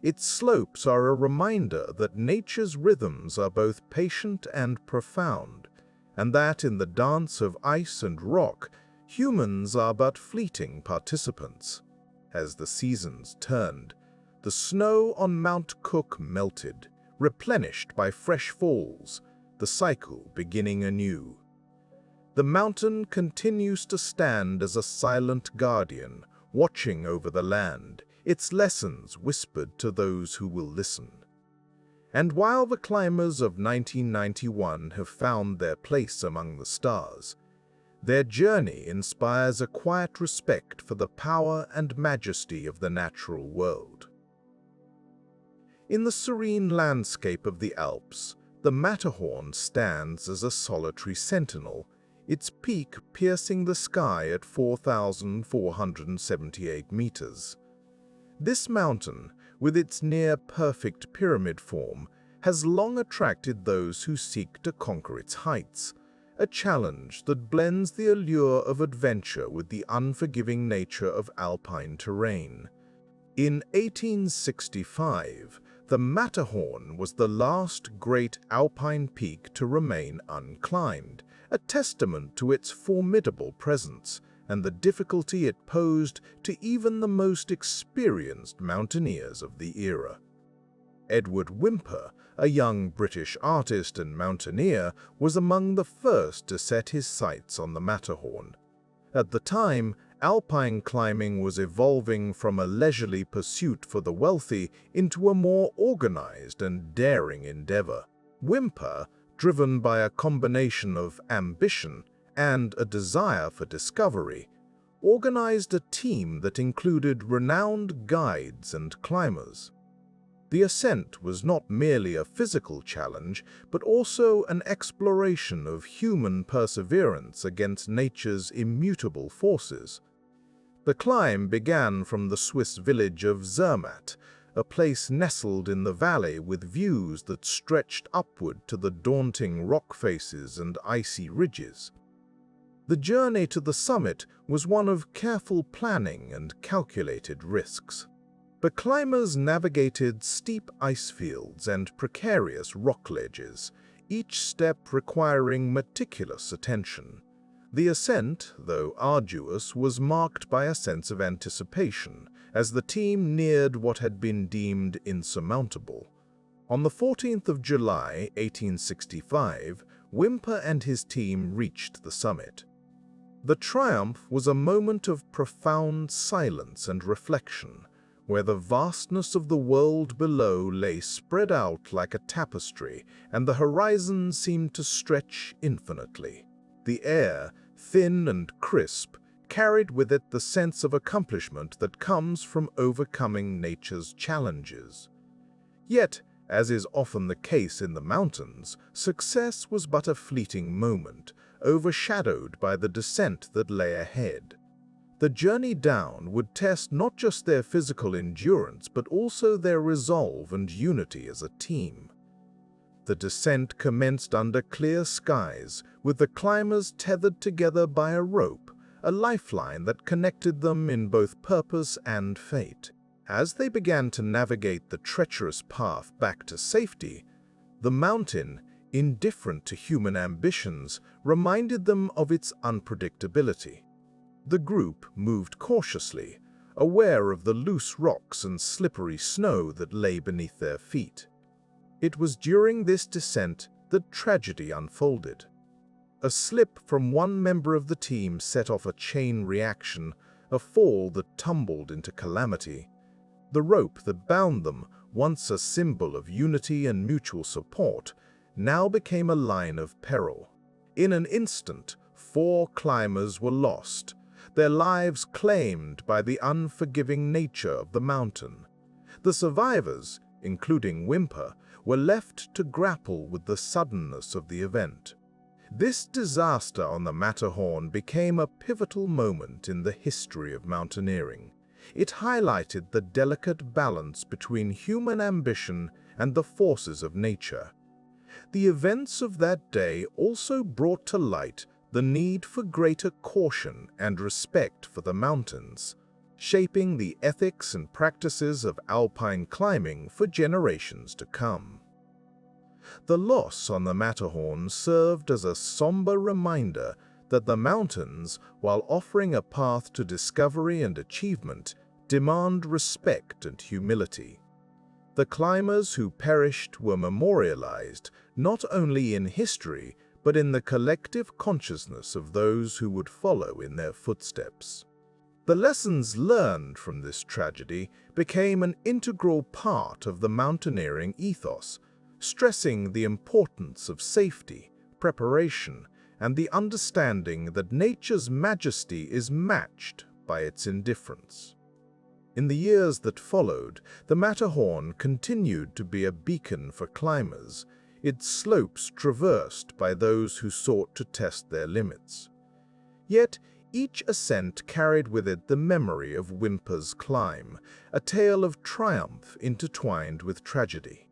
Its slopes are a reminder that nature's rhythms are both patient and profound, and that in the dance of ice and rock, humans are but fleeting participants. As the seasons turned, the snow on Mount Cook melted, replenished by fresh falls, the cycle beginning anew. The mountain continues to stand as a silent guardian, watching over the land, its lessons whispered to those who will listen. And while the climbers of 1991 have found their place among the stars, their journey inspires a quiet respect for the power and majesty of the natural world. In the serene landscape of the Alps, the Matterhorn stands as a solitary sentinel, its peak piercing the sky at 4,478 meters. This mountain, with its near-perfect pyramid form, has long attracted those who seek to conquer its heights, a challenge that blends the allure of adventure with the unforgiving nature of alpine terrain. In 1865, the Matterhorn was the last great alpine peak to remain unclimbed, a testament to its formidable presence and the difficulty it posed to even the most experienced mountaineers of the era. Edward Whymper, a young British artist and mountaineer, was among the first to set his sights on the Matterhorn. At the time, alpine climbing was evolving from a leisurely pursuit for the wealthy into a more organized and daring endeavor. Whymper, driven by a combination of ambition and a desire for discovery, organized a team that included renowned guides and climbers. The ascent was not merely a physical challenge, but also an exploration of human perseverance against nature's immutable forces. The climb began from the Swiss village of Zermatt, a place nestled in the valley with views that stretched upward to the daunting rock faces and icy ridges. The journey to the summit was one of careful planning and calculated risks. The climbers navigated steep ice fields and precarious rock ledges, each step requiring meticulous attention. The ascent, though arduous, was marked by a sense of anticipation, as the team neared what had been deemed insurmountable. On the 14th of July, 1865, Whymper and his team reached the summit. The triumph was a moment of profound silence and reflection, where the vastness of the world below lay spread out like a tapestry, and the horizon seemed to stretch infinitely. The air, thin and crisp, carried with it the sense of accomplishment that comes from overcoming nature's challenges. Yet, as is often the case in the mountains, success was but a fleeting moment, overshadowed by the descent that lay ahead. The journey down would test not just their physical endurance, but also their resolve and unity as a team. The descent commenced under clear skies, with the climbers tethered together by a rope, a lifeline that connected them in both purpose and fate. As they began to navigate the treacherous path back to safety, the mountain, indifferent to human ambitions, reminded them of its unpredictability. The group moved cautiously, aware of the loose rocks and slippery snow that lay beneath their feet. It was during this descent that tragedy unfolded. A slip from one member of the team set off a chain reaction, a fall that tumbled into calamity. The rope that bound them, once a symbol of unity and mutual support, now became a line of peril. In an instant, 4 climbers were lost, their lives claimed by the unforgiving nature of the mountain. The survivors, including Whymper, were left to grapple with the suddenness of the event. This disaster on the Matterhorn became a pivotal moment in the history of mountaineering. It highlighted the delicate balance between human ambition and the forces of nature. The events of that day also brought to light the need for greater caution and respect for the mountains, shaping the ethics and practices of alpine climbing for generations to come. The loss on the Matterhorn served as a somber reminder that the mountains, while offering a path to discovery and achievement, demand respect and humility. The climbers who perished were memorialized not only in history, but in the collective consciousness of those who would follow in their footsteps. The lessons learned from this tragedy became an integral part of the mountaineering ethos, stressing the importance of safety, preparation, and the understanding that nature's majesty is matched by its indifference. In the years that followed, the Matterhorn continued to be a beacon for climbers, its slopes traversed by those who sought to test their limits. Yet, each ascent carried with it the memory of Whymper's climb, a tale of triumph intertwined with tragedy.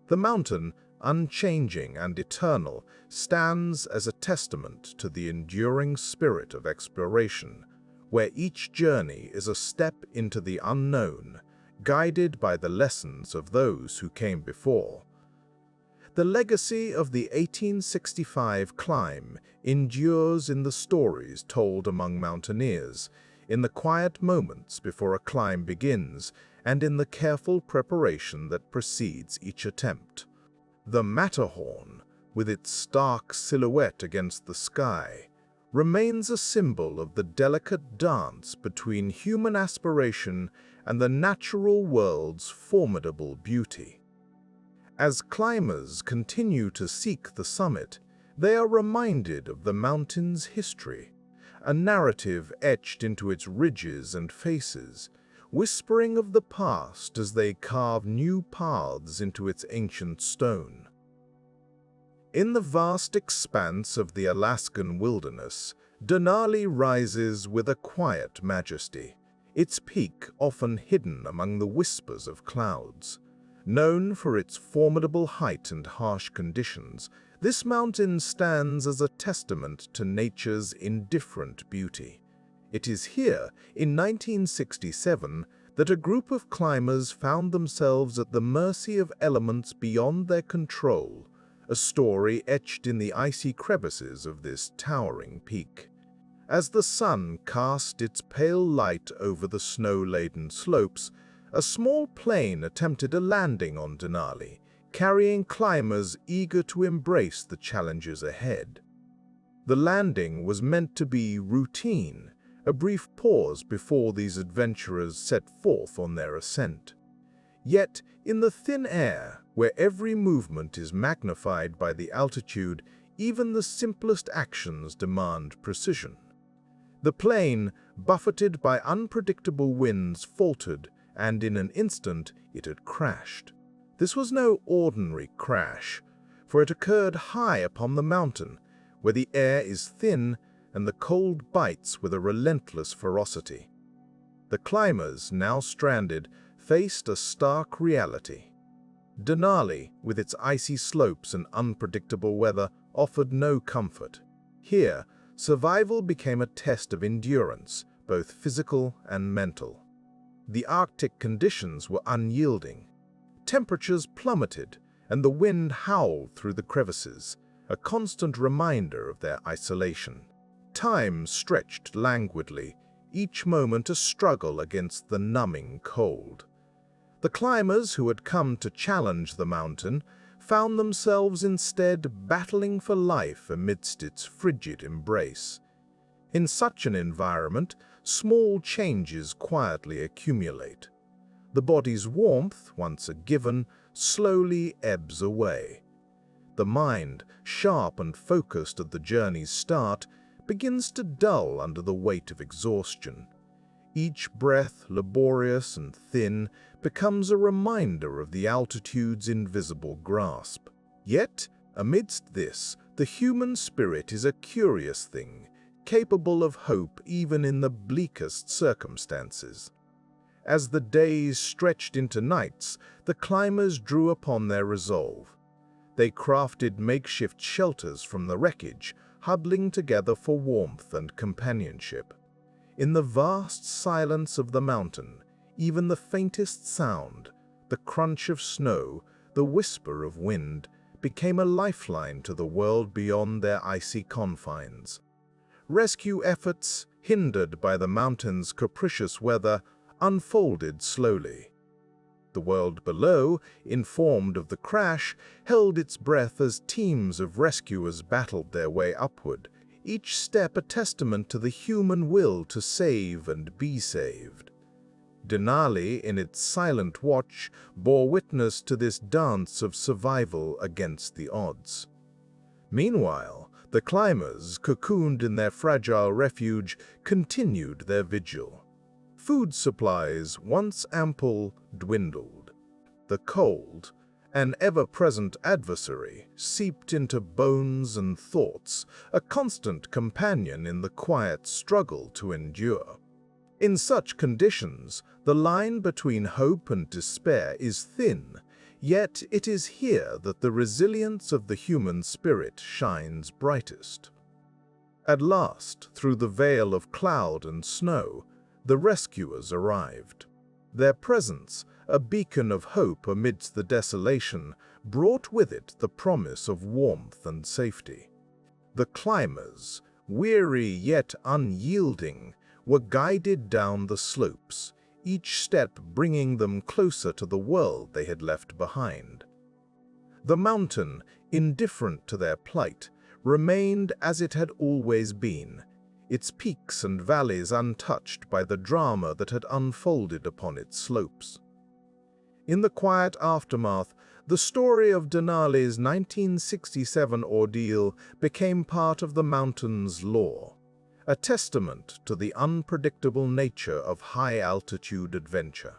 The mountain, unchanging and eternal, stands as a testament to the enduring spirit of exploration, where each journey is a step into the unknown, guided by the lessons of those who came before. The legacy of the 1865 climb endures in the stories told among mountaineers, in the quiet moments before a climb begins, and in the careful preparation that precedes each attempt. The Matterhorn, with its stark silhouette against the sky, remains a symbol of the delicate dance between human aspiration and the natural world's formidable beauty. As climbers continue to seek the summit, they are reminded of the mountain's history, a narrative etched into its ridges and faces, whispering of the past as they carve new paths into its ancient stone. In the vast expanse of the Alaskan wilderness, Denali rises with a quiet majesty, its peak often hidden among the whispers of clouds. Known for its formidable height and harsh conditions, this mountain stands as a testament to nature's indifferent beauty. It is here, in 1967, that a group of climbers found themselves at the mercy of elements beyond their control, a story etched in the icy crevices of this towering peak. As the sun cast its pale light over the snow-laden slopes, a small plane attempted a landing on Denali, carrying climbers eager to embrace the challenges ahead. The landing was meant to be routine, a brief pause before these adventurers set forth on their ascent. Yet, in the thin air, where every movement is magnified by the altitude, even the simplest actions demand precision. The plane, buffeted by unpredictable winds, faltered, and in an instant it had crashed. This was no ordinary crash, for it occurred high upon the mountain, where the air is thin and the cold bites with a relentless ferocity. The climbers, now stranded, faced a stark reality. Denali, with its icy slopes and unpredictable weather, offered no comfort. Here, survival became a test of endurance, both physical and mental. The Arctic conditions were unyielding. Temperatures plummeted, and the wind howled through the crevices, a constant reminder of their isolation. Time stretched languidly, each moment a struggle against the numbing cold. The climbers who had come to challenge the mountain found themselves instead battling for life amidst its frigid embrace. In such an environment, small changes quietly accumulate. The body's warmth, once a given, slowly ebbs away. The mind, sharp and focused at the journey's start, begins to dull under the weight of exhaustion. Each breath, laborious and thin, becomes a reminder of the altitude's invisible grasp. Yet, amidst this, the human spirit is a curious thing, capable of hope even in the bleakest circumstances. As the days stretched into nights, the climbers drew upon their resolve. They crafted makeshift shelters from the wreckage, huddling together for warmth and companionship. In the vast silence of the mountain, even the faintest sound, the crunch of snow, the whisper of wind, became a lifeline to the world beyond their icy confines. Rescue efforts, hindered by the mountain's capricious weather, unfolded slowly. The world below, informed of the crash, held its breath as teams of rescuers battled their way upward, each step a testament to the human will to save and be saved. Denali, in its silent watch, bore witness to this dance of survival against the odds. Meanwhile, the climbers, cocooned in their fragile refuge, continued their vigil. Food supplies, once ample, dwindled. The cold, an ever-present adversary, seeped into bones and thoughts, a constant companion in the quiet struggle to endure. In such conditions, the line between hope and despair is thin, yet it is here that the resilience of the human spirit shines brightest. At last, through the veil of cloud and snow, the rescuers arrived. Their presence, a beacon of hope amidst the desolation, brought with it the promise of warmth and safety. The climbers, weary yet unyielding, were guided down the slopes, each step bringing them closer to the world they had left behind. The mountain, indifferent to their plight, remained as it had always been, its peaks and valleys untouched by the drama that had unfolded upon its slopes. In the quiet aftermath, the story of Denali's 1967 ordeal became part of the mountain's lore, a testament to the unpredictable nature of high-altitude adventure.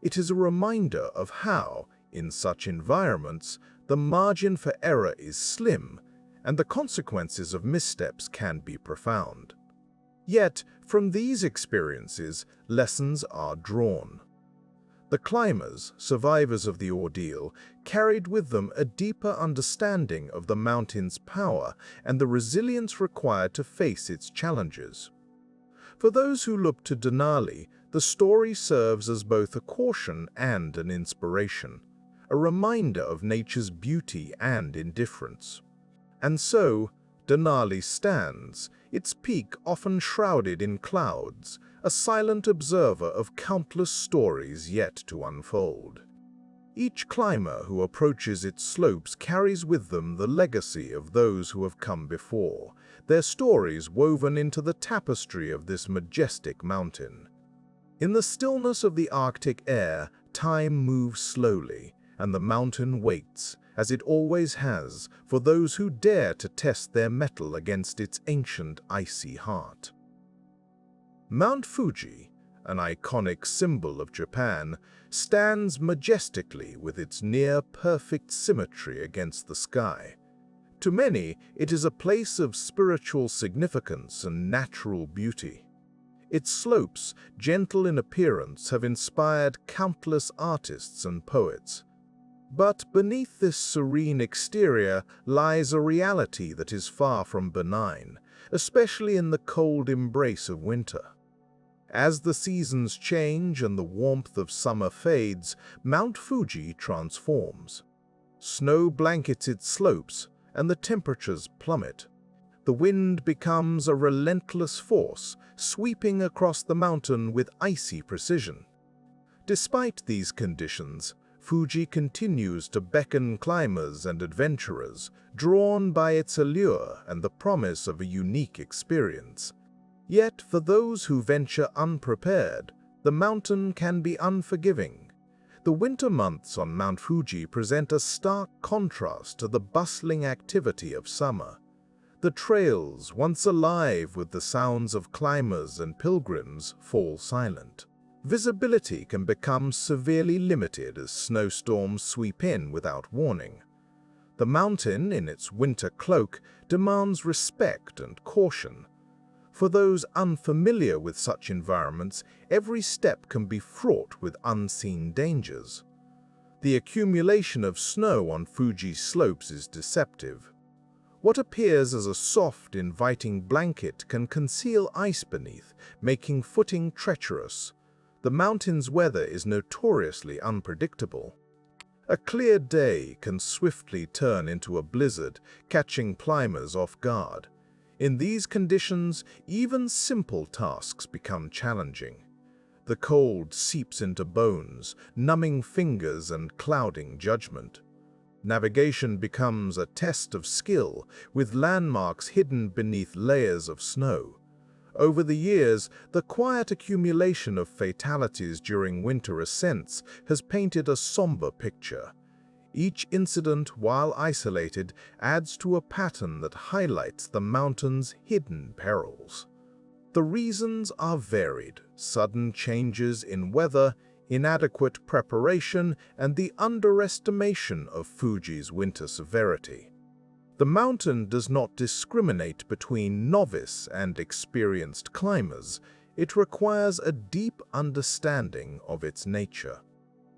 It is a reminder of how, in such environments, the margin for error is slim and the consequences of missteps can be profound. Yet, from these experiences, lessons are drawn. The climbers, survivors of the ordeal, carried with them a deeper understanding of the mountain's power and the resilience required to face its challenges. For those who look to Denali, the story serves as both a caution and an inspiration, a reminder of nature's beauty and indifference. And so, Denali stands, its peak often shrouded in clouds, a silent observer of countless stories yet to unfold. Each climber who approaches its slopes carries with them the legacy of those who have come before, their stories woven into the tapestry of this majestic mountain. In the stillness of the Arctic air, time moves slowly, and the mountain waits, as it always has, for those who dare to test their mettle against its ancient icy heart. Mount Fuji, an iconic symbol of Japan, stands majestically with its near-perfect symmetry against the sky. To many, it is a place of spiritual significance and natural beauty. Its slopes, gentle in appearance, have inspired countless artists and poets. But beneath this serene exterior lies a reality that is far from benign, especially in the cold embrace of winter. As the seasons change and the warmth of summer fades, Mount Fuji transforms. Snow blankets its slopes, and the temperatures plummet. The wind becomes a relentless force, sweeping across the mountain with icy precision. Despite these conditions, Fuji continues to beckon climbers and adventurers, drawn by its allure and the promise of a unique experience. Yet, for those who venture unprepared, the mountain can be unforgiving. The winter months on Mount Fuji present a stark contrast to the bustling activity of summer. The trails, once alive with the sounds of climbers and pilgrims, fall silent. Visibility can become severely limited as snowstorms sweep in without warning. The mountain, in its winter cloak, demands respect and caution. For those unfamiliar with such environments, every step can be fraught with unseen dangers. The accumulation of snow on Fuji's slopes is deceptive. What appears as a soft, inviting blanket can conceal ice beneath, making footing treacherous. The mountain's weather is notoriously unpredictable. A clear day can swiftly turn into a blizzard, catching climbers off guard. In these conditions, even simple tasks become challenging. The cold seeps into bones, numbing fingers and clouding judgment. Navigation becomes a test of skill, with landmarks hidden beneath layers of snow. Over the years, the quiet accumulation of fatalities during winter ascents has painted a somber picture. Each incident, while isolated, adds to a pattern that highlights the mountain's hidden perils. The reasons are varied: sudden changes in weather, inadequate preparation, and the underestimation of Fuji's winter severity. The mountain does not discriminate between novice and experienced climbers. It requires a deep understanding of its nature.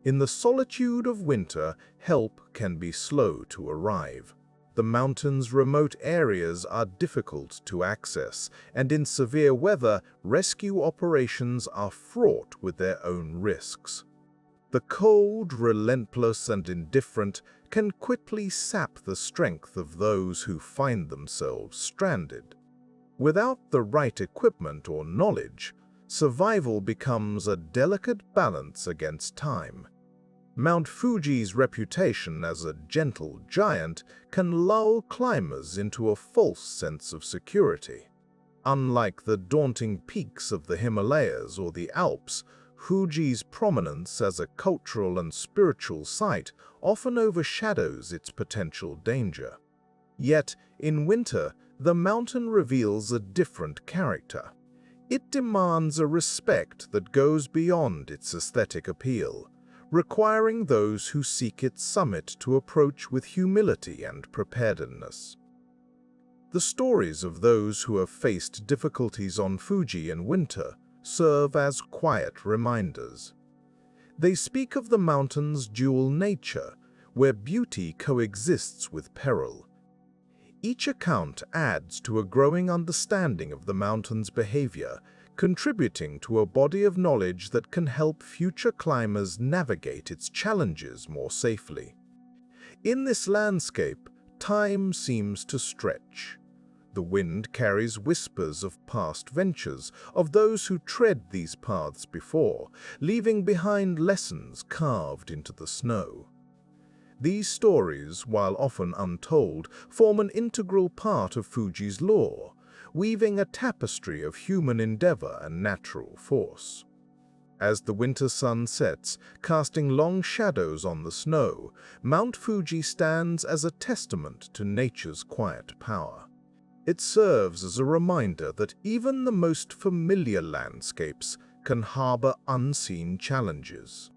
In the solitude of winter, help can be slow to arrive. The mountain's remote areas are difficult to access, and in severe weather, rescue operations are fraught with their own risks. The cold, relentless, and indifferent can quickly sap the strength of those who find themselves stranded. Without the right equipment or knowledge, survival becomes a delicate balance against time. Mount Fuji's reputation as a gentle giant can lull climbers into a false sense of security. Unlike the daunting peaks of the Himalayas or the Alps, Fuji's prominence as a cultural and spiritual site often overshadows its potential danger. Yet, in winter, the mountain reveals a different character. It demands a respect that goes beyond its aesthetic appeal, requiring those who seek its summit to approach with humility and preparedness. The stories of those who have faced difficulties on Fuji in winter serve as quiet reminders. They speak of the mountain's dual nature, where beauty coexists with peril. Each account adds to a growing understanding of the mountain's behavior, contributing to a body of knowledge that can help future climbers navigate its challenges more safely. In this landscape, time seems to stretch. The wind carries whispers of past ventures, of those who tread these paths before, leaving behind lessons carved into the snow. These stories, while often untold, form an integral part of Fuji's lore, weaving a tapestry of human endeavor and natural force. As the winter sun sets, casting long shadows on the snow, Mount Fuji stands as a testament to nature's quiet power. It serves as a reminder that even the most familiar landscapes can harbor unseen challenges.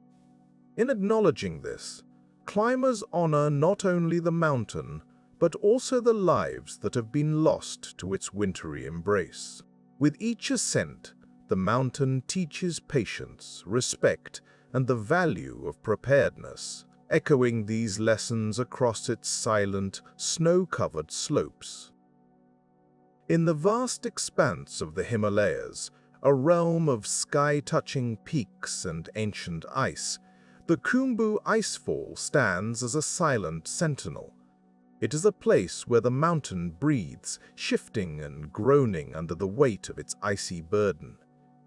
In acknowledging this, climbers honor not only the mountain, but also the lives that have been lost to its wintry embrace. With each ascent, the mountain teaches patience, respect, and the value of preparedness, echoing these lessons across its silent, snow-covered slopes. In the vast expanse of the Himalayas, a realm of sky-touching peaks and ancient ice, the Khumbu Icefall stands as a silent sentinel. It is a place where the mountain breathes, shifting and groaning under the weight of its icy burden.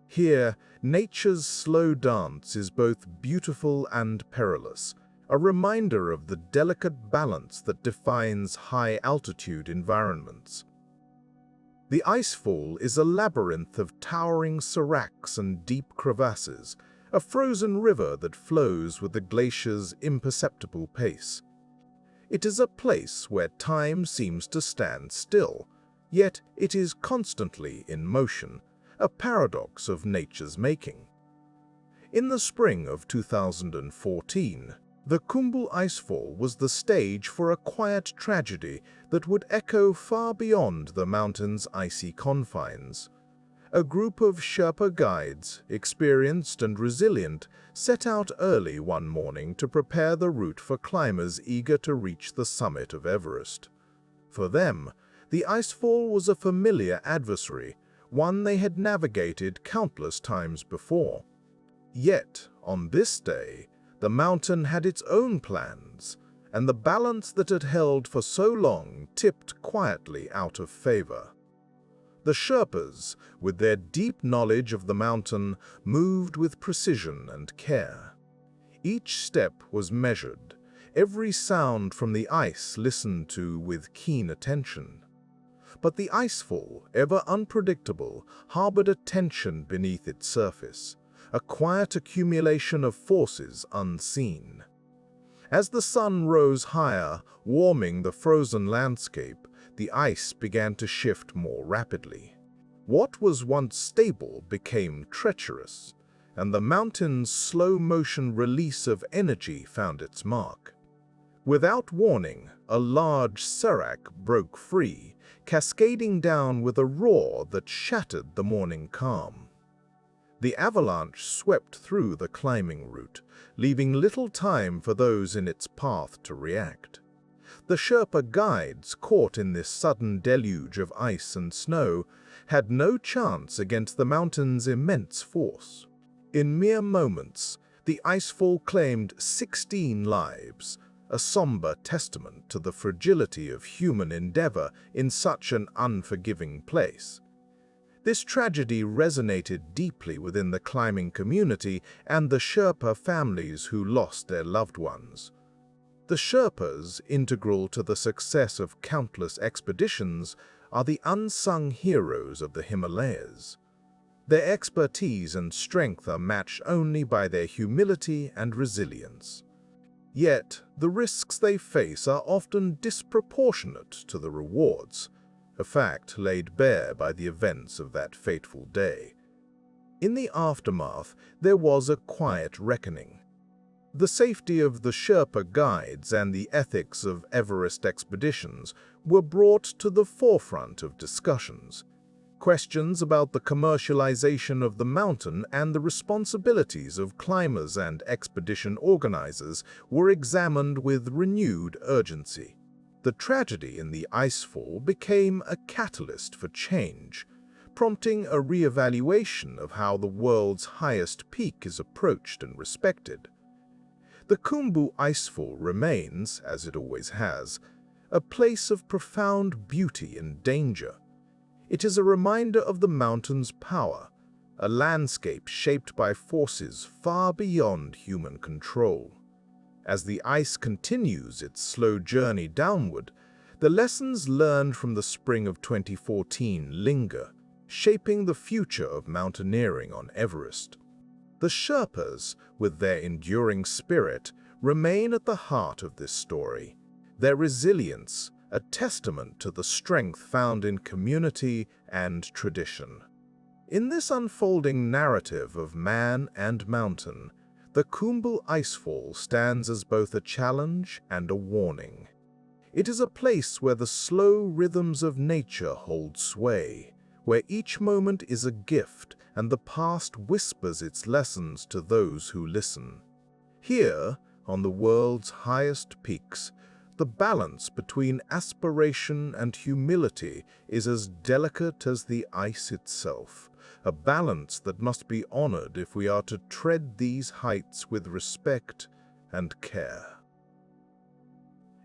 Here, nature's slow dance is both beautiful and perilous, a reminder of the delicate balance that defines high-altitude environments. The icefall is a labyrinth of towering seracs and deep crevasses, a frozen river that flows with the glacier's imperceptible pace. It is a place where time seems to stand still, yet it is constantly in motion, a paradox of nature's making. In the spring of 2014, the Khumbu Icefall was the stage for a quiet tragedy that would echo far beyond the mountain's icy confines. A group of Sherpa guides, experienced and resilient, set out early one morning to prepare the route for climbers eager to reach the summit of Everest. For them, the icefall was a familiar adversary, one they had navigated countless times before. Yet, on this day, the mountain had its own plans, and the balance that had held for so long tipped quietly out of favor. The Sherpas, with their deep knowledge of the mountain, moved with precision and care. Each step was measured, every sound from the ice listened to with keen attention. But the icefall, ever unpredictable, harbored a tension beneath its surface, a quiet accumulation of forces unseen. As the sun rose higher, warming the frozen landscape, the ice began to shift more rapidly. What was once stable became treacherous, and the mountain's slow-motion release of energy found its mark. Without warning, a large serac broke free, cascading down with a roar that shattered the morning calm. The avalanche swept through the climbing route, leaving little time for those in its path to react. The Sherpa guides, caught in this sudden deluge of ice and snow, had no chance against the mountain's immense force. In mere moments, the icefall claimed 16 lives, a somber testament to the fragility of human endeavor in such an unforgiving place. This tragedy resonated deeply within the climbing community and the Sherpa families who lost their loved ones. The Sherpas, integral to the success of countless expeditions, are the unsung heroes of the Himalayas. Their expertise and strength are matched only by their humility and resilience. Yet, the risks they face are often disproportionate to the rewards, a fact laid bare by the events of that fateful day. In the aftermath, there was a quiet reckoning. The safety of the Sherpa guides and the ethics of Everest expeditions were brought to the forefront of discussions. Questions about the commercialization of the mountain and the responsibilities of climbers and expedition organizers were examined with renewed urgency. The tragedy in the icefall became a catalyst for change, prompting a re-evaluation of how the world's highest peak is approached and respected. The Khumbu Icefall remains, as it always has, a place of profound beauty and danger. It is a reminder of the mountain's power, a landscape shaped by forces far beyond human control. As the ice continues its slow journey downward, the lessons learned from the spring of 2014 linger, shaping the future of mountaineering on Everest. The Sherpas, with their enduring spirit, remain at the heart of this story. Their resilience, a testament to the strength found in community and tradition. In this unfolding narrative of man and mountain, the Khumbu Icefall stands as both a challenge and a warning. It is a place where the slow rhythms of nature hold sway, where each moment is a gift and the past whispers its lessons to those who listen. Here, on the world's highest peaks, the balance between aspiration and humility is as delicate as the ice itself, a balance that must be honored if we are to tread these heights with respect and care.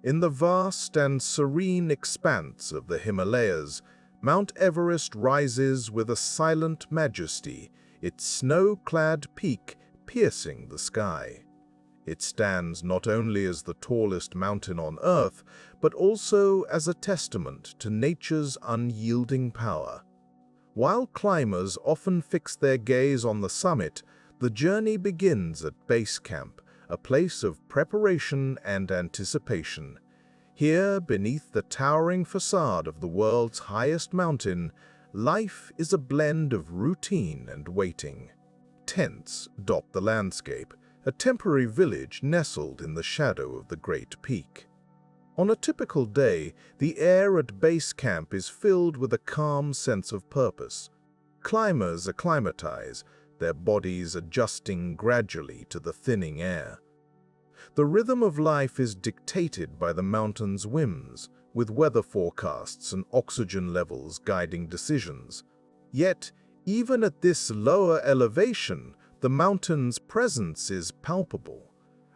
In the vast and serene expanse of the Himalayas, Mount Everest rises with a silent majesty, its snow-clad peak piercing the sky. It stands not only as the tallest mountain on Earth, but also as a testament to nature's unyielding power. While climbers often fix their gaze on the summit, the journey begins at base camp, a place of preparation and anticipation. Here, beneath the towering facade of the world's highest mountain, life is a blend of routine and waiting. Tents dot the landscape, a temporary village nestled in the shadow of the great peak. On a typical day, the air at base camp is filled with a calm sense of purpose. Climbers acclimatize, their bodies adjusting gradually to the thinning air. The rhythm of life is dictated by the mountain's whims, with weather forecasts and oxygen levels guiding decisions. Yet, even at this lower elevation, the mountain's presence is palpable,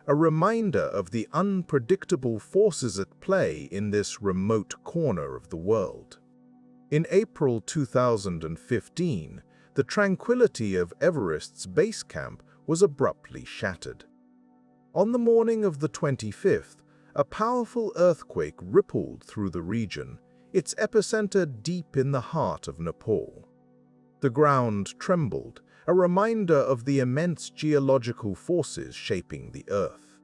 a reminder of the unpredictable forces at play in this remote corner of the world. In April 2015, the tranquility of Everest's base camp was abruptly shattered. On the morning of the 25th, a powerful earthquake rippled through the region, its epicenter deep in the heart of Nepal. The ground trembled, a reminder of the immense geological forces shaping the Earth.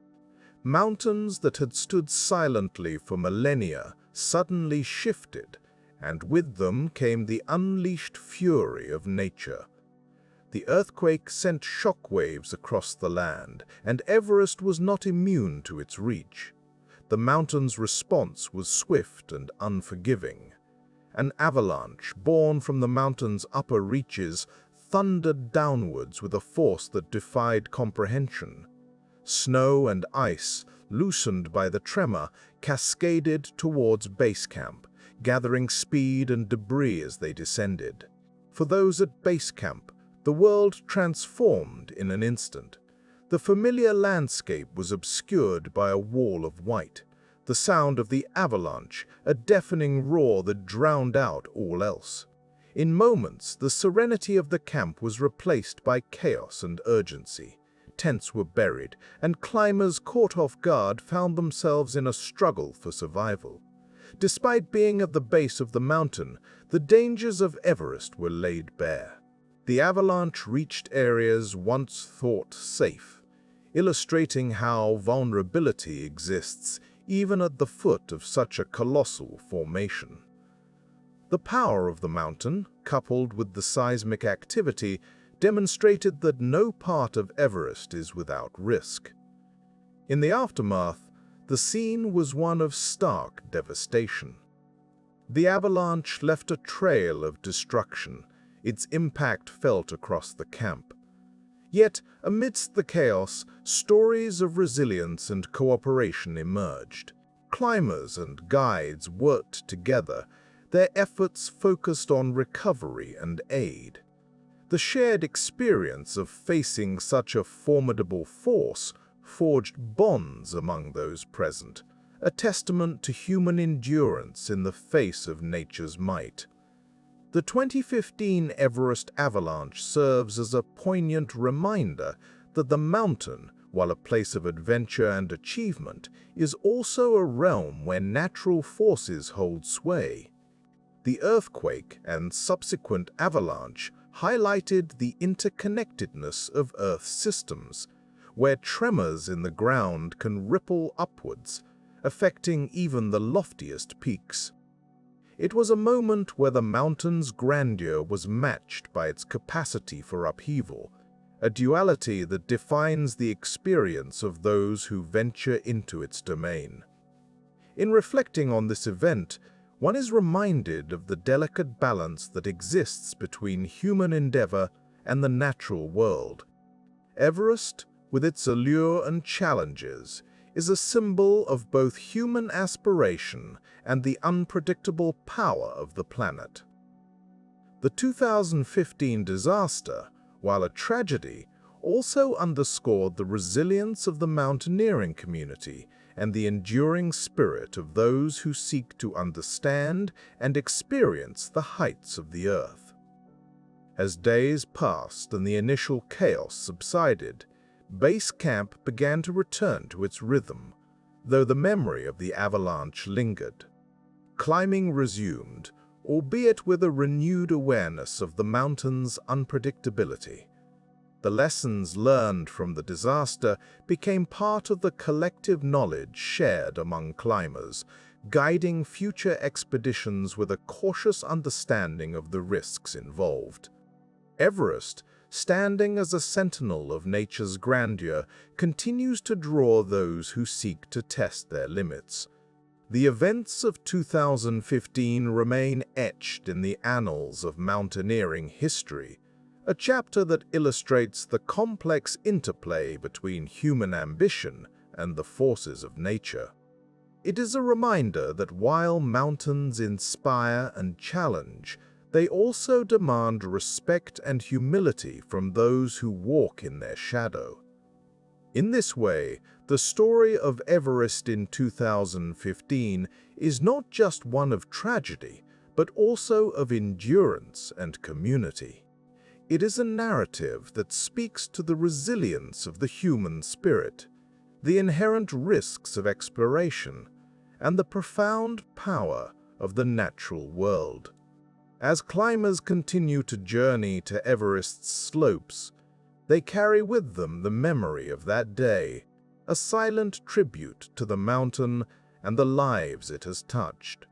Mountains that had stood silently for millennia suddenly shifted, and with them came the unleashed fury of nature. The earthquake sent shockwaves across the land, and Everest was not immune to its reach. The mountain's response was swift and unforgiving. An avalanche, born from the mountain's upper reaches, thundered downwards with a force that defied comprehension. Snow and ice, loosened by the tremor, cascaded towards base camp, gathering speed and debris as they descended. For those at base camp, the world transformed in an instant. The familiar landscape was obscured by a wall of white, the sound of the avalanche, a deafening roar that drowned out all else. In moments, the serenity of the camp was replaced by chaos and urgency. Tents were buried, and climbers caught off guard found themselves in a struggle for survival. Despite being at the base of the mountain, the dangers of Everest were laid bare. The avalanche reached areas once thought safe, illustrating how vulnerability exists even at the foot of such a colossal formation. The power of the mountain, coupled with the seismic activity, demonstrated that no part of Everest is without risk. In the aftermath, the scene was one of stark devastation. The avalanche left a trail of destruction, its impact felt across the camp. Yet, amidst the chaos, stories of resilience and cooperation emerged. Climbers and guides worked together, their efforts focused on recovery and aid. The shared experience of facing such a formidable force forged bonds among those present, a testament to human endurance in the face of nature's might. The 2015 Everest avalanche serves as a poignant reminder that the mountain, while a place of adventure and achievement, is also a realm where natural forces hold sway. The earthquake and subsequent avalanche highlighted the interconnectedness of Earth's systems, where tremors in the ground can ripple upwards, affecting even the loftiest peaks. It was a moment where the mountain's grandeur was matched by its capacity for upheaval, a duality that defines the experience of those who venture into its domain. In reflecting on this event, one is reminded of the delicate balance that exists between human endeavor and the natural world. Everest, with its allure and challenges, is a symbol of both human aspiration and the unpredictable power of the planet. The 2015 disaster, while a tragedy, also underscored the resilience of the mountaineering community and the enduring spirit of those who seek to understand and experience the heights of the earth. As days passed and the initial chaos subsided, base camp began to return to its rhythm, though the memory of the avalanche lingered. Climbing resumed, albeit with a renewed awareness of the mountain's unpredictability. The lessons learned from the disaster became part of the collective knowledge shared among climbers, guiding future expeditions with a cautious understanding of the risks involved. Everest, standing as a sentinel of nature's grandeur, continues to draw those who seek to test their limits. The events of 2015 remain etched in the annals of mountaineering history, a chapter that illustrates the complex interplay between human ambition and the forces of nature. It is a reminder that while mountains inspire and challenge, they also demand respect and humility from those who walk in their shadow. In this way, the story of Everest in 2015 is not just one of tragedy, but also of endurance and community. It is a narrative that speaks to the resilience of the human spirit, the inherent risks of exploration, and the profound power of the natural world. As climbers continue to journey to Everest's slopes, they carry with them the memory of that day, a silent tribute to the mountain and the lives it has touched.